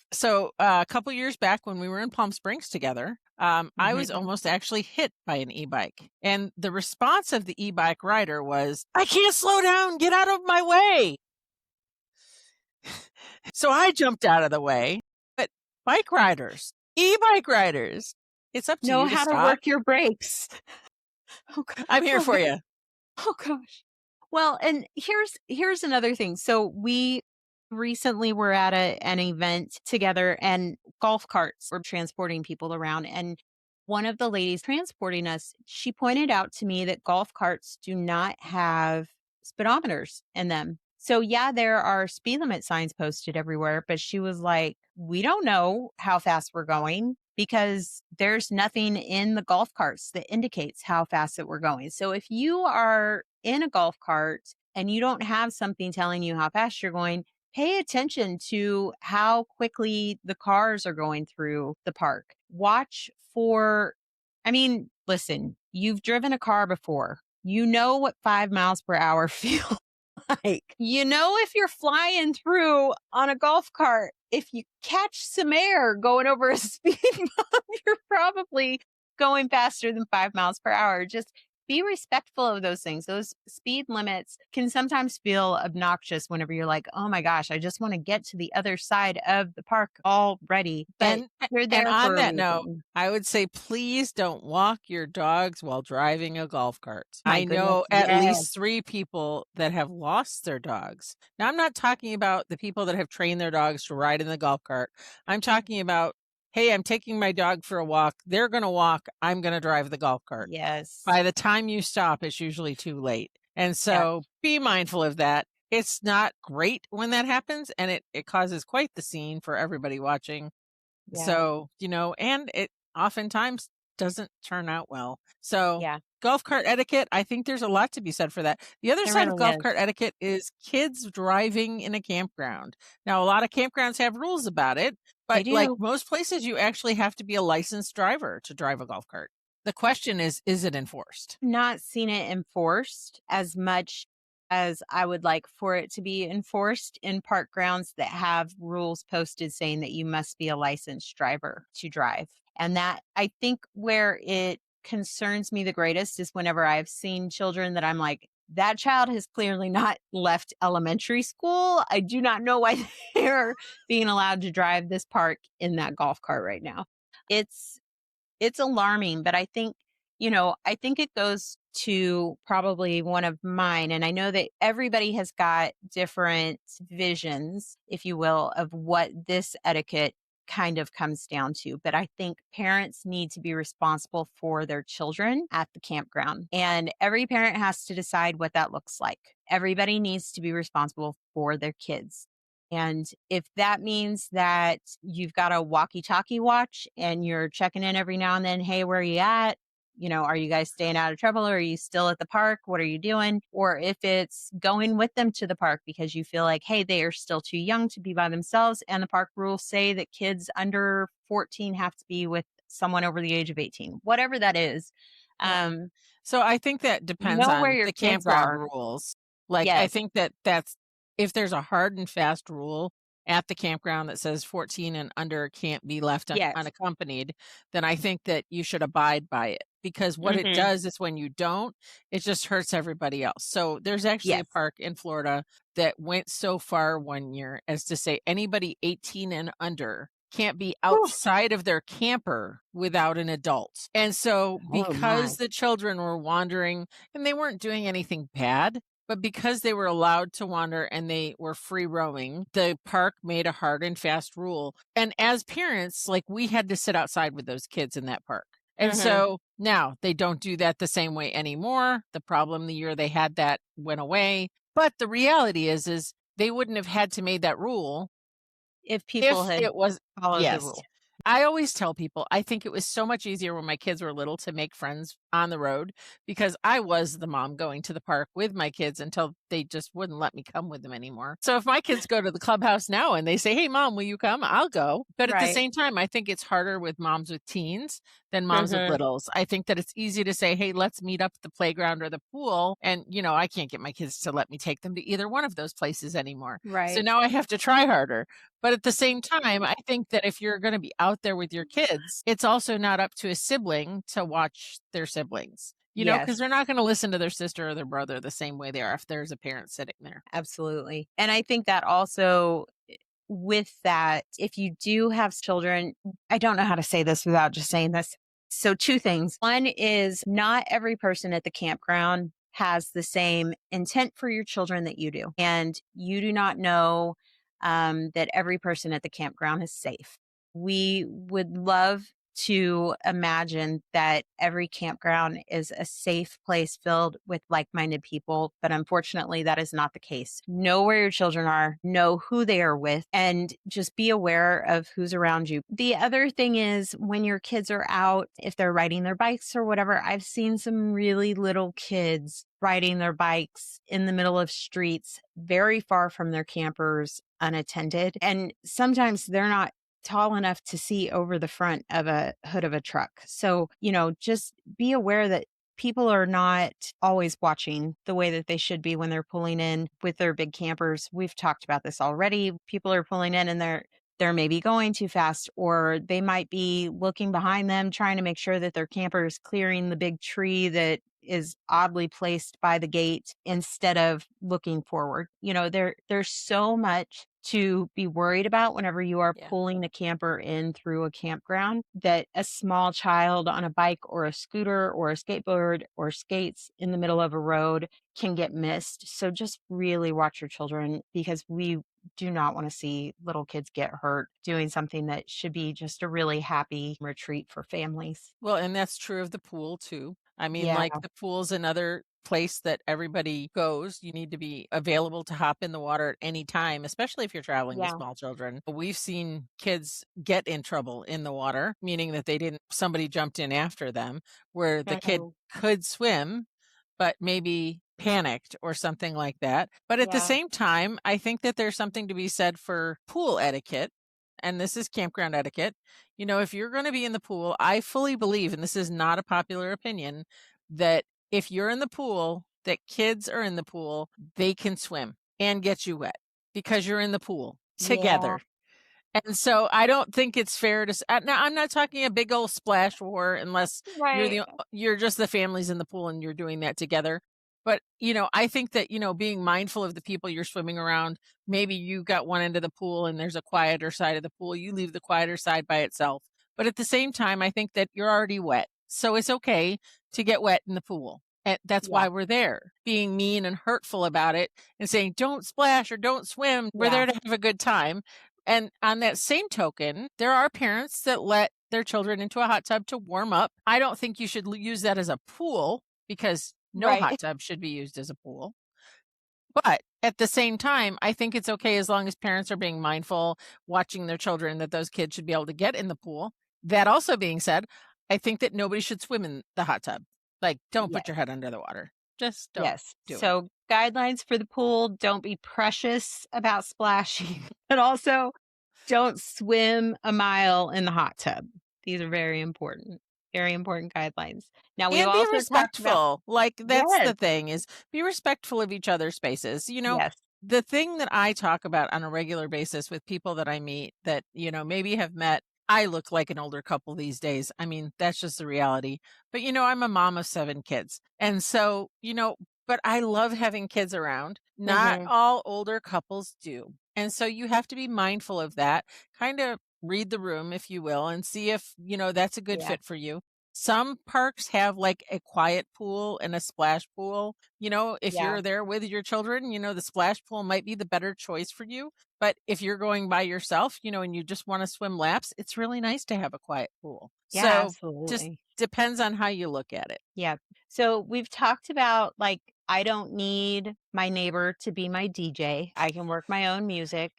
Speaker 2: a couple years back when we were in Palm Springs together, I was
Speaker 1: Mhm.
Speaker 2: almost actually hit by an e-bike. And the response of the e-bike rider was, I can't slow down, get out of my way. So I jumped out of the way. But bike riders, e-bike riders, it's up to
Speaker 1: Know
Speaker 2: you to
Speaker 1: how to
Speaker 2: stop.
Speaker 1: work your brakes. Oh,
Speaker 2: I'm here
Speaker 1: oh,
Speaker 2: for you.
Speaker 1: oh gosh. Well, and here's another thing. So we recently were at an event together and golf carts were transporting people around, and one of the ladies transporting us, she pointed out to me that golf carts do not have speedometers in them. So yeah, there are speed limit signs posted everywhere, but she was like, we don't know how fast we're going because there's nothing in the golf carts that indicates how fast that we're going. So if you are in a golf cart and you don't have something telling you how fast you're going, pay attention to how quickly the cars are going through the park. Watch for, I mean, listen, you've driven a car before. You know what 5 miles per hour feels like. You know, if you're flying through on a golf cart, if you catch some air going over a speed bump, you're probably going faster than 5 miles per hour. Just be respectful of those things. Those speed limits can sometimes feel obnoxious whenever you're like, oh my gosh, I just want to get to the other side of the park already. But
Speaker 2: And
Speaker 1: you're
Speaker 2: and
Speaker 1: there
Speaker 2: on
Speaker 1: for a
Speaker 2: that note,
Speaker 1: reason.
Speaker 2: I would say please don't walk your dogs while driving a golf cart.
Speaker 1: My
Speaker 2: I
Speaker 1: goodness.
Speaker 2: know at
Speaker 1: Yes.
Speaker 2: least 3 people that have lost their dogs. Now I'm not talking about the people that have trained their dogs to ride in the golf cart. I'm talking about hey, I'm taking my dog for a walk. They're going to walk. I'm going to drive the golf cart.
Speaker 1: Yes.
Speaker 2: By the time you stop, it's usually too late. And
Speaker 1: Yeah.
Speaker 2: so be mindful of that. It's not great when that happens, and it causes quite the scene for everybody watching.
Speaker 1: Yeah.
Speaker 2: So, and it oftentimes doesn't turn out well. So,
Speaker 1: Yeah.
Speaker 2: golf cart etiquette, I think there's a lot to be said for that. The other
Speaker 1: It
Speaker 2: side of
Speaker 1: really
Speaker 2: golf
Speaker 1: is.
Speaker 2: cart etiquette is kids driving in a campground. Now, a lot of campgrounds have rules about it,
Speaker 1: They
Speaker 2: but like
Speaker 1: do.
Speaker 2: most places, you actually have to be a licensed driver to drive a golf cart. The question is it enforced?
Speaker 1: Not seen it enforced as much as I would like for it to be enforced in park grounds that have rules posted saying that you must be a licensed driver to drive. And that I think where it concerns me the greatest is whenever I've seen children that I'm like, that child has clearly not left elementary school. I do not know why they're being allowed to drive this park in that golf cart right now. It's it's alarming, but I think it goes to probably one of mine. And I know that everybody has got different visions, if you will, of what this etiquette kind of comes down to. But I think parents need to be responsible for their children at the campground. And every parent has to decide what that looks like. Everybody needs to be responsible for their kids. And if that means that you've got a walkie talkie watch and you're checking in every now and then, hey, where are you at? Are you guys staying out of trouble? Or are you still at the park? What are you doing? Or if it's going with them to the park because you feel like, hey, they are still too young to be by themselves. And the park rules say that kids under 14 have to be with someone over the age of 18, whatever that is.
Speaker 2: Yeah.
Speaker 1: Um,
Speaker 2: So I think that depends
Speaker 1: know where
Speaker 2: on
Speaker 1: your
Speaker 2: the
Speaker 1: kids
Speaker 2: campground
Speaker 1: are.
Speaker 2: rules. Like, I
Speaker 1: Yes.
Speaker 2: think that's if there's a hard and fast rule at the campground that says 14 and under can't be left
Speaker 1: Yes.
Speaker 2: unaccompanied, then I think that you should abide by it, because what it
Speaker 1: Hmm.
Speaker 2: does is when you don't, it just hurts everybody else. So there's actually a
Speaker 1: Yes.
Speaker 2: park in Florida that went so far one year as to say anybody 18 and under can't be
Speaker 1: Whew.
Speaker 2: outside of their camper without an adult. And so
Speaker 1: Oh, my.
Speaker 2: because the children were wandering and they weren't doing anything bad, but because they were allowed to wander and they were free roaming, the park made a hard and fast rule. And as parents, like, we had to sit outside with those kids in that park. And
Speaker 1: Hmm.
Speaker 2: so now they don't do that the same way anymore. The problem the year they had that went away. But the reality is they wouldn't have had to made that rule
Speaker 1: If people
Speaker 2: if
Speaker 1: had
Speaker 2: it was.
Speaker 1: followed the
Speaker 2: Yes.
Speaker 1: rule.
Speaker 2: I always tell people, I think it was so much easier when my kids were little to make friends on the road, because I was the mom going to the park with my kids until they just wouldn't let me come with them anymore. So if my kids go to the clubhouse now and they say, "Hey mom, will you come?" I'll go. But at the
Speaker 1: Right.
Speaker 2: same time, I think it's harder with moms with teens than moms with
Speaker 1: Mhm.
Speaker 2: littles. I think that it's easy to say, "Hey, let's meet up at the playground or the pool." And, I can't get my kids to let me take them to either one of those places anymore. So
Speaker 1: Right.
Speaker 2: now I have to try harder. But at the same time, I think that if you're going to be out there with your kids, it's also not up to a sibling to watch their siblings, because
Speaker 1: Yes,
Speaker 2: they're not going to listen to their sister or their brother the same way they are if there's a parent sitting there.
Speaker 1: absolutely. And I think that also with that, if you do have children, I don't know how to say this without just saying this. So, two things. One is not every person at the campground has the same intent for your children that you do. And you do not know that every person at the campground is safe. We would love to imagine that every campground is a safe place filled with like minded people, but unfortunately, that is not the case. Know where your children are, know who they are with, and just be aware of who's around you. The other thing is when your kids are out, if they're riding their bikes or whatever, I've seen some really little kids riding their bikes in the middle of streets very far from their campers unattended. And sometimes they're not tall enough to see over the front of a hood of a truck. So, just be aware that people are not always watching the way that they should be when they're pulling in with their big campers. We've talked about this already. People are pulling in and they're maybe going too fast, or they might be looking behind them trying to make sure that their camper is clearing the big tree that is oddly placed by the gate instead of looking forward. There's so much to be worried about whenever you are
Speaker 2: Yeah.
Speaker 1: pulling a camper in through a campground, that a small child on a bike or a scooter or a skateboard or skates in the middle of a road can get missed. So just really watch your children, because we do not want to see little kids get hurt doing something that should be just a really happy retreat for families.
Speaker 2: Well, and that's true of the pool too. I mean,
Speaker 1: Yeah,
Speaker 2: like the pool's another place that everybody goes. You need to be available to hop in the water at any time, especially if you're traveling with
Speaker 1: yeah.
Speaker 2: small children. We've seen kids get in trouble in the water, meaning that somebody jumped in after them, where the kid
Speaker 1: Mhm.
Speaker 2: could swim, but maybe panicked or something like that. But at the
Speaker 1: Yeah,
Speaker 2: same time, I think that there's something to be said for pool etiquette. And this is campground etiquette. You know, if you're going to be in the pool, I fully believe, and this is not a popular opinion, that if you're in the pool, that kids are in the pool, they can swim and get you wet because you're in the pool
Speaker 1: yeah,
Speaker 2: together. And so I don't think it's fair to now I'm not talking a big old splash war unless
Speaker 1: right.
Speaker 2: you're just the families in the pool and you're doing that together. But, I think that, being mindful of the people you're swimming around, maybe you got one end of the pool and there's a quieter side of the pool, you leave the quieter side by itself. But at the same time, I think that you're already wet. So it's okay to get wet in the pool. And that's
Speaker 1: Yeah,
Speaker 2: why we're there. Being mean and hurtful about it and saying, don't splash or don't swim. We're
Speaker 1: yeah,
Speaker 2: there to have a good time. And on that same token, there are parents that let their children into a hot tub to warm up. I don't think you should use that as a pool because no hot
Speaker 1: right.
Speaker 2: tub should be used as a pool. But at the same time, I think it's okay as long as parents are being mindful, watching their children, that those kids should be able to get in the pool. That also being said, I think that nobody should swim in the hot tub. Like, don't put your
Speaker 1: Yes,
Speaker 2: head under the water. Just don't
Speaker 1: yes.
Speaker 2: do it.
Speaker 1: So, guidelines for the pool: don't be precious about splashing, but also don't swim a mile in the hot tub. These are very important guidelines. Now, we've
Speaker 2: And be
Speaker 1: also talked about,
Speaker 2: respectful. Like, that's
Speaker 1: yes,
Speaker 2: the thing, is be respectful of each other's spaces.
Speaker 1: yes,
Speaker 2: The thing that I talk about on a regular basis with people that I meet that, maybe have met, I look like an older couple these days. I mean, that's just the reality. But, I'm a mom of 7 kids. And so, but I love having kids around. Not
Speaker 1: hmm,
Speaker 2: all older couples do. And so you have to be mindful of that. Kind of read the room, if you will, and see if, that's a good
Speaker 1: yeah,
Speaker 2: fit for you. Some parks have like a quiet pool and a splash pool. If
Speaker 1: yeah,
Speaker 2: you're there with your children, the splash pool might be the better choice for you. But if you're going by yourself, and you just want to swim laps, it's really nice to have a quiet pool.
Speaker 1: yeah,
Speaker 2: So just
Speaker 1: absolutely.
Speaker 2: depends on how you look at it,
Speaker 1: Yeah. So, we've talked about, like, I don't need my neighbor to be my DJ. I can work my own music.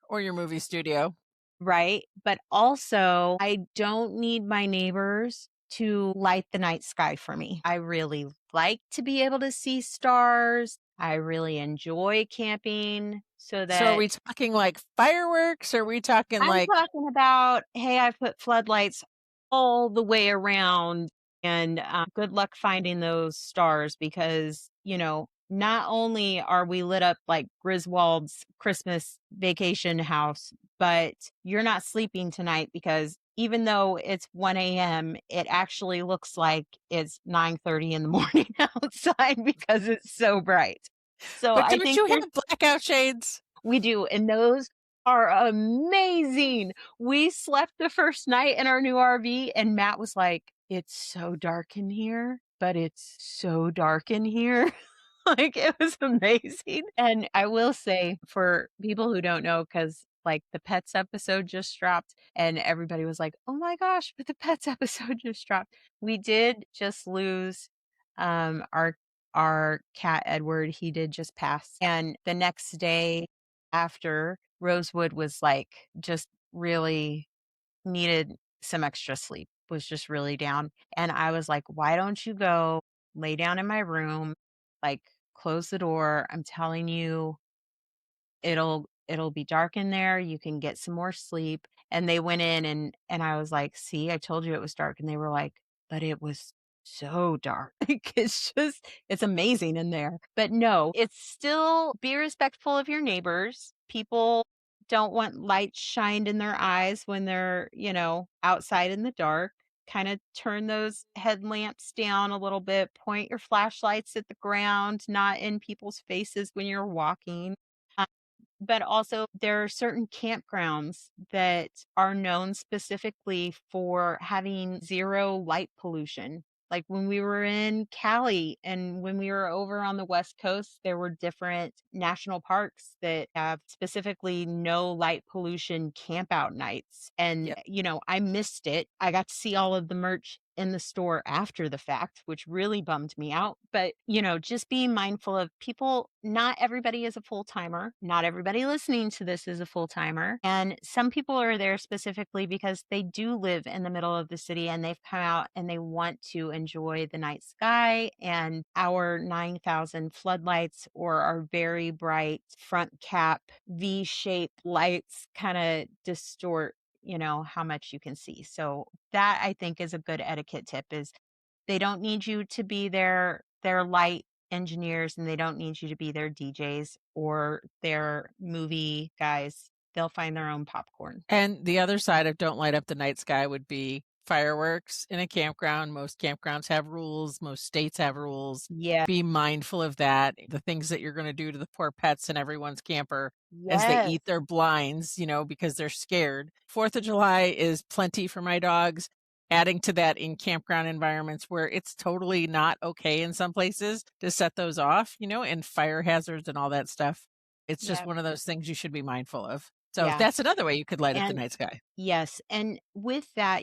Speaker 2: or your movie studio.
Speaker 1: Right? But also, I don't need my neighbors to light the night sky for me. I really like to be able to see stars. I really enjoy camping, so
Speaker 2: So are
Speaker 1: that
Speaker 2: we talking like fireworks? Are we talking
Speaker 1: I'm
Speaker 2: like
Speaker 1: talking about, hey, I put floodlights all the way around, and good luck finding those stars, because, not only are we lit up like Griswold's Christmas vacation house, but you're not sleeping tonight, because even though it's 1 a.m., it actually looks like it's 9:30 in the morning outside because it's so bright. So
Speaker 2: but
Speaker 1: I
Speaker 2: don't
Speaker 1: think
Speaker 2: you
Speaker 1: there's
Speaker 2: have blackout shades?
Speaker 1: we do, and those are amazing. We slept the first night in our new RV, and Matt was like, "It's so dark in here, but it's so dark in here." Like, it was amazing. And I will say, for people who don't know, because like the Pets episode just dropped, and everybody was like, "Oh my gosh, but the Pets episode just dropped." We did just lose our cat Edward. He did just pass. And the next day after, Rosewood was like just really needed some extra sleep, was just really down. And I was like, "Why don't you go lay down in my room, like, close the door. I'm telling you, it'll be dark in there. You can get some more sleep." And they went in, and I was like, "See, I told you it was dark." And they were like, "But it was so dark." Like, it's amazing in there. But no, it's still, be respectful of your neighbors. People don't want light shined in their eyes when they're, outside in the dark. Kind of turn those headlamps down a little bit, point your flashlights at the ground, not in people's faces when you're walking. but also there are certain campgrounds that are known specifically for having zero light pollution. Like when we were in Cali and when we were over on the West Coast, there were different national parks that have specifically no light pollution camp out nights. And,
Speaker 2: Yep.
Speaker 1: I missed it. I got to see all of the merch in the store after the fact, which really bummed me out. But, just being mindful of people, not everybody is a full timer. Not everybody listening to this is a full timer. And some people are there specifically because they do live in the middle of the city and they've come out and they want to enjoy the night sky and our 9,000 floodlights or our very bright front cap V shaped lights kind of distort how much you can see. So that I think is a good etiquette tip is they don't need you to be their light engineers and they don't need you to be their DJs or their movie guys. They'll find their own popcorn.
Speaker 2: And the other side of don't light up the night sky would be fireworks in a campground. Most campgrounds have rules, most states have rules.
Speaker 1: Yeah.
Speaker 2: Be mindful of that. The things that you're going to do to the poor pets in everyone's camper as they
Speaker 1: Yes.
Speaker 2: eat their blinds, because they're scared. 4th of July is plenty for my dogs. Adding to that in campground environments where it's totally not okay in some places to set those off, and fire hazards and all that stuff. It's just
Speaker 1: Yeah.
Speaker 2: one of those things you should be mindful of. So
Speaker 1: Yeah.
Speaker 2: that's another way you could light up the
Speaker 1: And
Speaker 2: night sky.
Speaker 1: yes. And with that,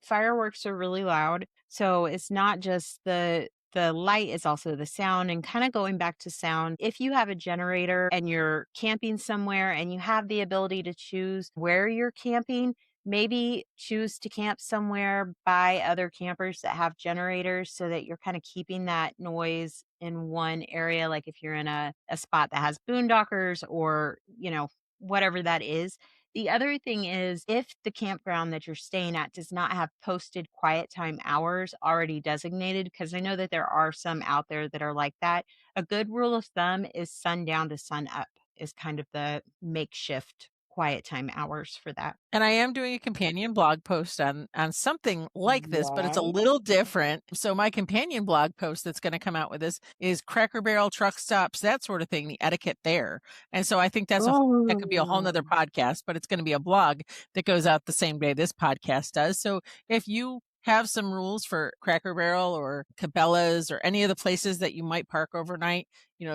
Speaker 1: fireworks are really loud. So it's not just the light, is also the sound. And kind of going back to sound, if you have a generator and you're camping somewhere and you have the ability to choose where you're camping, maybe choose to camp somewhere by other campers that have generators so that you're kind of keeping that noise in one area. Like if you're in a spot that has boondockers or, whatever that is. The other thing is if the campground that you're staying at does not have posted quiet time hours already designated, because I know that there are some out there that are like that, a good rule of thumb is sundown to sun up is kind of the makeshift quiet time hours for that.
Speaker 2: And I am doing a companion blog post on something like this, but it's a
Speaker 1: Yes.
Speaker 2: little different. So my companion blog post that's going to come out with this is Cracker Barrel truck stops, that sort of thing, the etiquette there. And so I think that could be a whole
Speaker 1: Oh,
Speaker 2: nother podcast, but it's going to be a blog that goes out the same day this podcast does. So if you have some rules for Cracker Barrel or Cabela's or any of the places that you might park overnight,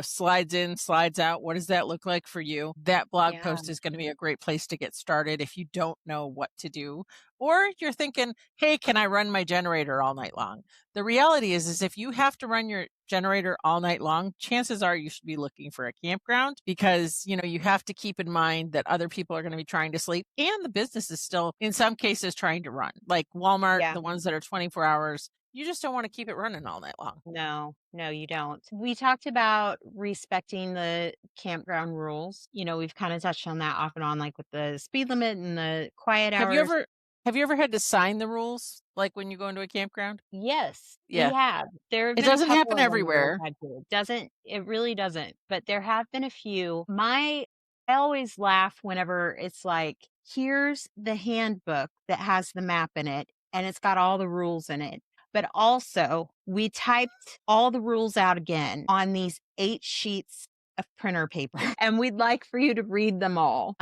Speaker 2: slides in, slides out. What does that look like for you? That blog
Speaker 1: yeah.
Speaker 2: post is going to be a great place to get started if you don't know what to do. Or you're thinking, hey, can I run my generator all night long? The reality is if you have to run your generator all night long, chances are you should be looking for a campground because, you have to keep in mind that other people are going to be trying to sleep and the business is still, in some cases, trying to run. Like Walmart,
Speaker 1: Yeah.
Speaker 2: the ones that are 24 hours, you just don't want to keep it running all night long.
Speaker 1: No, no, you don't. We talked about respecting the campground rules. We've kind of touched on that off and on, like with the speed limit and the quiet
Speaker 2: Have you
Speaker 1: hours.
Speaker 2: ever have you ever had to sign the rules, like, when you go into a campground?
Speaker 1: Yes, we
Speaker 2: Yeah.
Speaker 1: have. There have
Speaker 2: It
Speaker 1: been a
Speaker 2: doesn't
Speaker 1: couple
Speaker 2: happen
Speaker 1: of them where
Speaker 2: everywhere.
Speaker 1: I've had to. It really doesn't, but there have been a few. I always laugh whenever it's like, here's the handbook that has the map in it and it's got all the rules in it. But also, we typed all the rules out again on these 8 sheets of printer paper, and we'd like for you to read them all.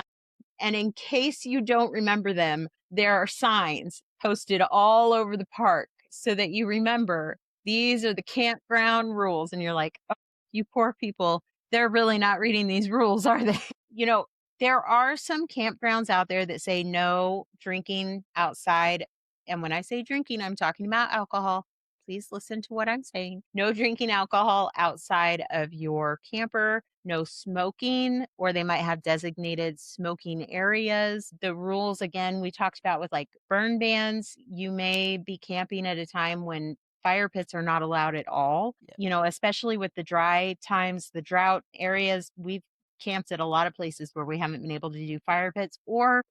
Speaker 1: And in case you don't remember them, there are signs posted all over the park so that you remember these are the campground rules. And you're like, oh, you poor people, they're really not reading these rules, are they? you know, there are some campgrounds out there that say no drinking outside. And when I say drinking, I'm talking about alcohol. Please listen to what I'm saying. No drinking alcohol outside of your camper, no smoking, or they might have designated smoking areas. The rules, again, we talked about with like burn bans, you may be camping at a time when fire pits are not allowed at all,
Speaker 2: Yeah.
Speaker 1: especially with the dry times, the drought areas. We've camped at a lot of places where we haven't been able to do fire pits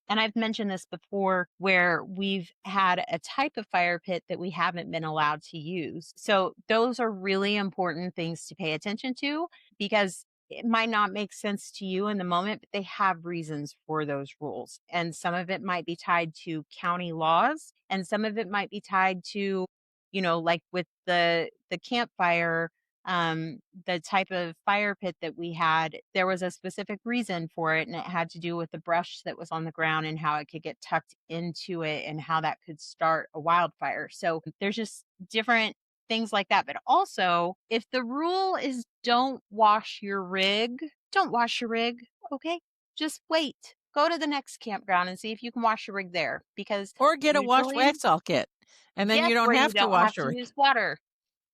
Speaker 1: and I've mentioned this before, where we've had a type of fire pit that we haven't been allowed to use. So those are really important things to pay attention to because it might not make sense to you in the moment, but they have reasons for those rules. And some of it might be tied to county laws and some of it might be tied to, like with the campfire The type of fire pit that we had, there was a specific reason for it, and it had to do with the brush that was on the ground and how it could get tucked into it and how that could start a wildfire. So there's just different things like that. But also, if the rule is don't wash your rig, don't wash your rig. Okay. Just wait. Go to the next campground and see if you can wash your rig there because
Speaker 2: Or get a wash
Speaker 1: usually,
Speaker 2: wax all kit, and then
Speaker 1: yes,
Speaker 2: you don't
Speaker 1: where you
Speaker 2: have to
Speaker 1: don't have
Speaker 2: wash
Speaker 1: to
Speaker 2: your rig.
Speaker 1: use water.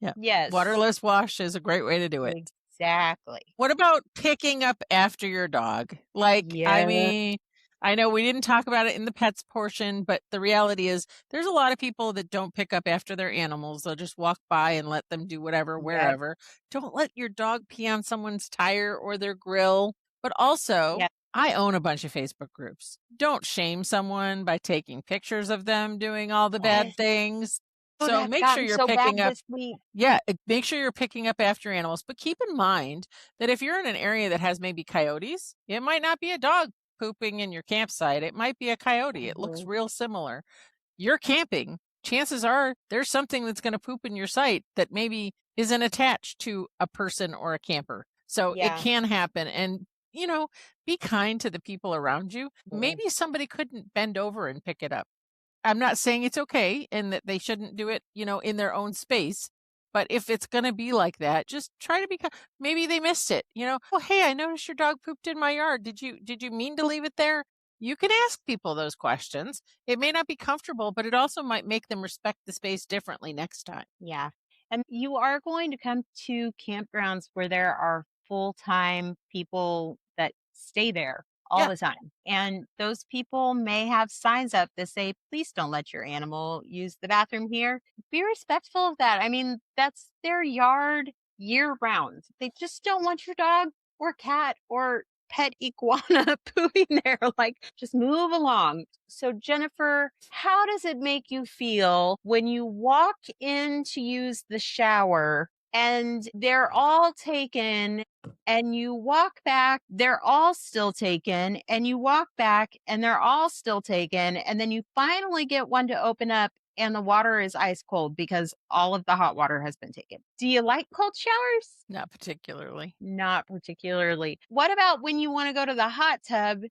Speaker 2: Yeah.
Speaker 1: Yes,
Speaker 2: Waterless wash is a great way to do it.
Speaker 1: exactly.
Speaker 2: What about picking up after your dog? Like, I
Speaker 1: Yeah,
Speaker 2: mean, I know we didn't talk about it in the pets portion, but the reality is there's a lot of people that don't pick up after their animals. They'll just walk by and let them do whatever,
Speaker 1: yep,
Speaker 2: wherever. Don't let your dog pee on someone's tire or their grill. But also,
Speaker 1: yep.
Speaker 2: I own a bunch of Facebook groups. Don't shame someone by taking pictures of them doing all the bad
Speaker 1: Yes.
Speaker 2: things.
Speaker 1: Oh,
Speaker 2: So
Speaker 1: that's
Speaker 2: make sure
Speaker 1: gotten
Speaker 2: you're
Speaker 1: so bad
Speaker 2: picking up.
Speaker 1: this week.
Speaker 2: Yeah, make sure you're picking up after animals, but keep in mind that if you're in an area that has maybe coyotes, it might not be a dog pooping in your campsite. It might be a coyote. It looks
Speaker 1: Mhm.
Speaker 2: real similar. You're camping. Chances are there's something that's going to poop in your site that maybe isn't attached to a person or a camper. So it
Speaker 1: Yeah.
Speaker 2: can happen. And, be kind to the people around you.
Speaker 1: Mhm.
Speaker 2: Maybe somebody couldn't bend over and pick it up. I'm not saying it's okay and that they shouldn't do it, in their own space. But if it's going to be like that, just try to be maybe they missed it, Oh, hey, I noticed your dog pooped in my yard. Did you mean to leave it there? You can ask people those questions. It may not be comfortable, but it also might make them respect the space differently next time.
Speaker 1: Yeah. And you are going to come to campgrounds where there are full-time people that stay there all
Speaker 2: Yeah.
Speaker 1: the time. And those people may have signs up that say, please don't let your animal use the bathroom here. Be respectful of that. I mean, that's their yard year round. They just don't want your dog or cat or pet iguana pooping there. Like, just move along. So, Jennifer, how does it make you feel when you walk in to use the shower and they're all taken and you walk back, they're all still taken, and you walk back and they're all still taken, and then you finally get one to open up and the water is ice cold because all of the hot water has been taken? Do you like cold showers?
Speaker 2: Not particularly.
Speaker 1: Not particularly. What about when you want to go to the hot tub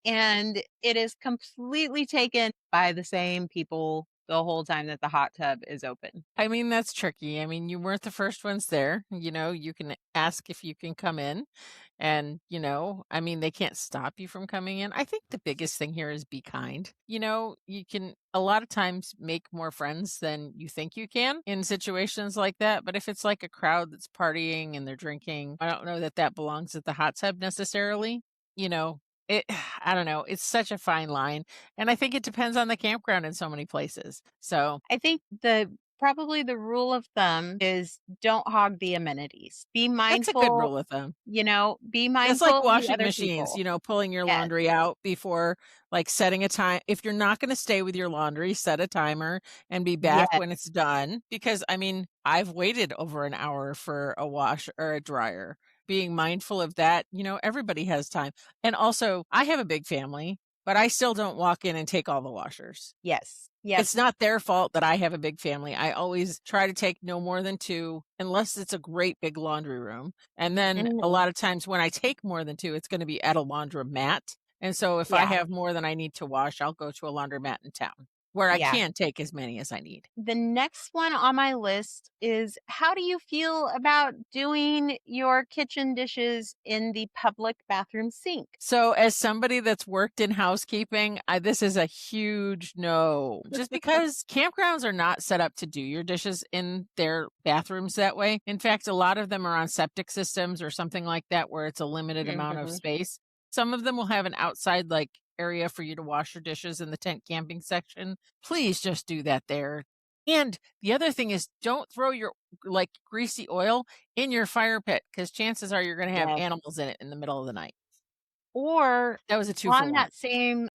Speaker 1: and it is completely taken by the same people the whole time that the hot tub is open?
Speaker 2: I mean, that's tricky. I mean, you weren't the first ones there. You can ask if you can come in. And, I mean, they can't stop you from coming in. I think the biggest thing here is be kind. You can a lot of times make more friends than you think you can in situations like that. But if it's like a crowd that's partying and they're drinking, I don't know that that belongs at the hot tub necessarily. You know, it, I don't know. It's such a fine line. And I think it depends on the campground in so many places. So
Speaker 1: I think the probably the rule of thumb is don't hog the amenities. Be
Speaker 2: that's a good
Speaker 1: mindful,
Speaker 2: rule of thumb.
Speaker 1: be
Speaker 2: That's like
Speaker 1: mindful of the
Speaker 2: washing
Speaker 1: other
Speaker 2: machines,
Speaker 1: people.
Speaker 2: pulling your
Speaker 1: Yes.
Speaker 2: laundry out before, like, setting a time. If you're not gonna stay with your laundry, set a timer and be back
Speaker 1: Yes.
Speaker 2: when it's done, because, I mean, I've waited over an hour for a wash or a dryer. Being mindful of that, everybody has time. And also, I have a big family, but I still don't walk in and take all the washers.
Speaker 1: Yes. Yep.
Speaker 2: It's not their fault that I have a big family. I always try to take no more than 2 unless it's a great big laundry room. And then a
Speaker 1: Mhm.
Speaker 2: lot of times when I take more than 2, it's gonna be at a laundromat. And so if I
Speaker 1: Yeah.
Speaker 2: have more than I need to wash, I'll go to a laundromat in town where I
Speaker 1: Yeah.
Speaker 2: can take as many as I need.
Speaker 1: The next one on my list is how do you feel about doing your kitchen dishes in the public bathroom sink?
Speaker 2: So as somebody that's worked in housekeeping, this is a huge no. Just because campgrounds are not set up to do your dishes in their bathrooms that way. In fact, a lot of them are on septic systems or something like that where it's a limited amount of
Speaker 1: Mhm.
Speaker 2: space. Some of them will have an outside like area for you to wash your dishes in the tent camping section. Please just do that there. And the other thing is don't throw your like greasy oil in your fire pit because chances are you're going to have
Speaker 1: Yes.
Speaker 2: animals in it in the middle of the night.
Speaker 1: Or
Speaker 2: That was a 2 for
Speaker 1: on
Speaker 2: 1.
Speaker 1: that same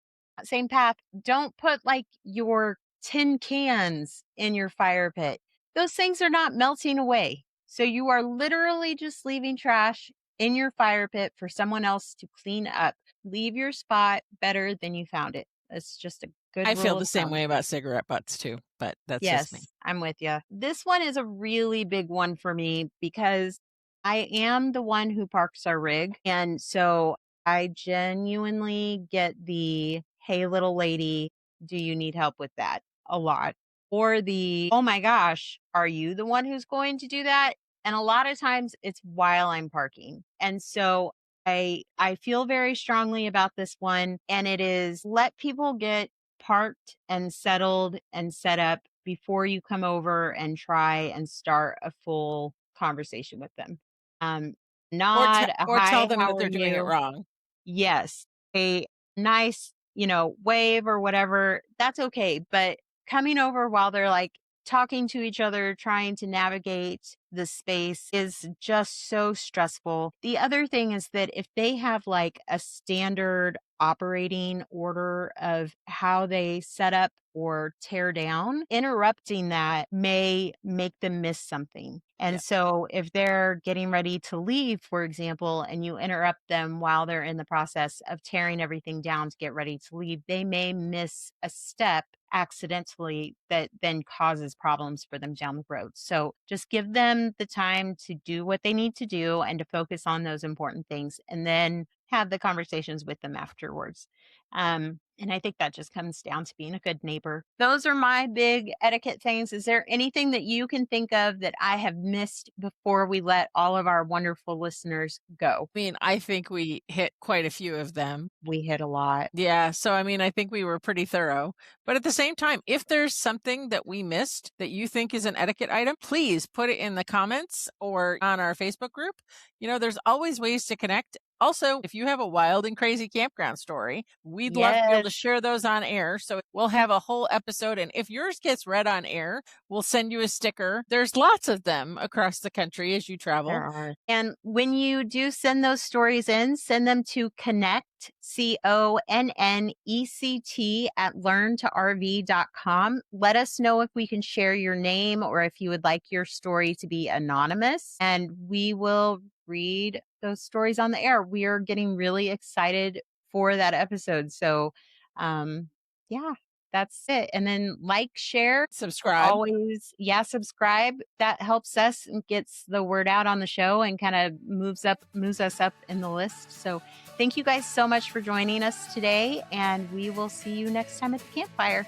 Speaker 1: path, don't put like your tin cans in your fire pit. Those things are not melting away. So you are literally just leaving trash in your fire pit for someone else to clean up. Leave your spot better than you found it. It's just a good
Speaker 2: I feel
Speaker 1: rule
Speaker 2: the
Speaker 1: of
Speaker 2: same
Speaker 1: thumb.
Speaker 2: way about cigarette butts too, but that's just me.
Speaker 1: Yes, I'm with you. This one is a really big one for me because I am the one who parks our rig. And so I genuinely get the, hey, little lady, do you need help with that? A lot. Or the, oh my gosh, are you the one who's going to do that? And a lot of times it's while I'm parking. And so I feel very strongly about this one. And it is let people get parked and settled and set up before you come over and try and start a full conversation with them. Um, Nod, a
Speaker 2: Or tell
Speaker 1: hi,
Speaker 2: them
Speaker 1: how
Speaker 2: that
Speaker 1: are
Speaker 2: they're doing it
Speaker 1: you?
Speaker 2: wrong.
Speaker 1: Yes, a nice, wave or whatever, that's okay. But coming over while they're like talking to each other, trying to navigate the space is just so stressful. The other thing is that if they have like a standard operating order of how they set up or tear down, interrupting that may make them miss something.
Speaker 2: Yeah.
Speaker 1: And so if they're getting ready to leave, for example, and you interrupt them while they're in the process of tearing everything down to get ready to leave, they may miss a step accidentally that then causes problems for them down the road. So just give them the time to do what they need to do and to focus on those important things and then have the conversations with them afterwards. And I think that just comes down to being a good neighbor. Those are my big etiquette things. Is there anything that you can think of that I have missed before we let all of our wonderful listeners go?
Speaker 2: I mean, I think we hit quite a few of them.
Speaker 1: We hit a lot.
Speaker 2: Yeah, so I mean, I think we were pretty thorough. But at the same time, if there's something that we missed that you think is an etiquette item, please put it in the comments or on our Facebook group. There's always ways to connect. Also, if you have a wild and crazy campground story, we'd love to be able to
Speaker 1: Yes,
Speaker 2: share those on air. So we'll have a whole episode. And if yours gets read on air, we'll send you a sticker. There's lots of them across the country as you travel.
Speaker 1: there are. And when you do send those stories in, send them to connect, CONNECT at learntorv.com. Let us know if we can share your name or if you would like your story to be anonymous, and we will read those stories on the air. We are getting really excited for that episode. So, yeah, that's it. And then like, share,
Speaker 2: Subscribe.
Speaker 1: always, yeah, subscribe. That helps us and gets the word out on the show and kind of moves us up in the list. So thank you guys so much for joining us today, and we will see you next time at the campfire.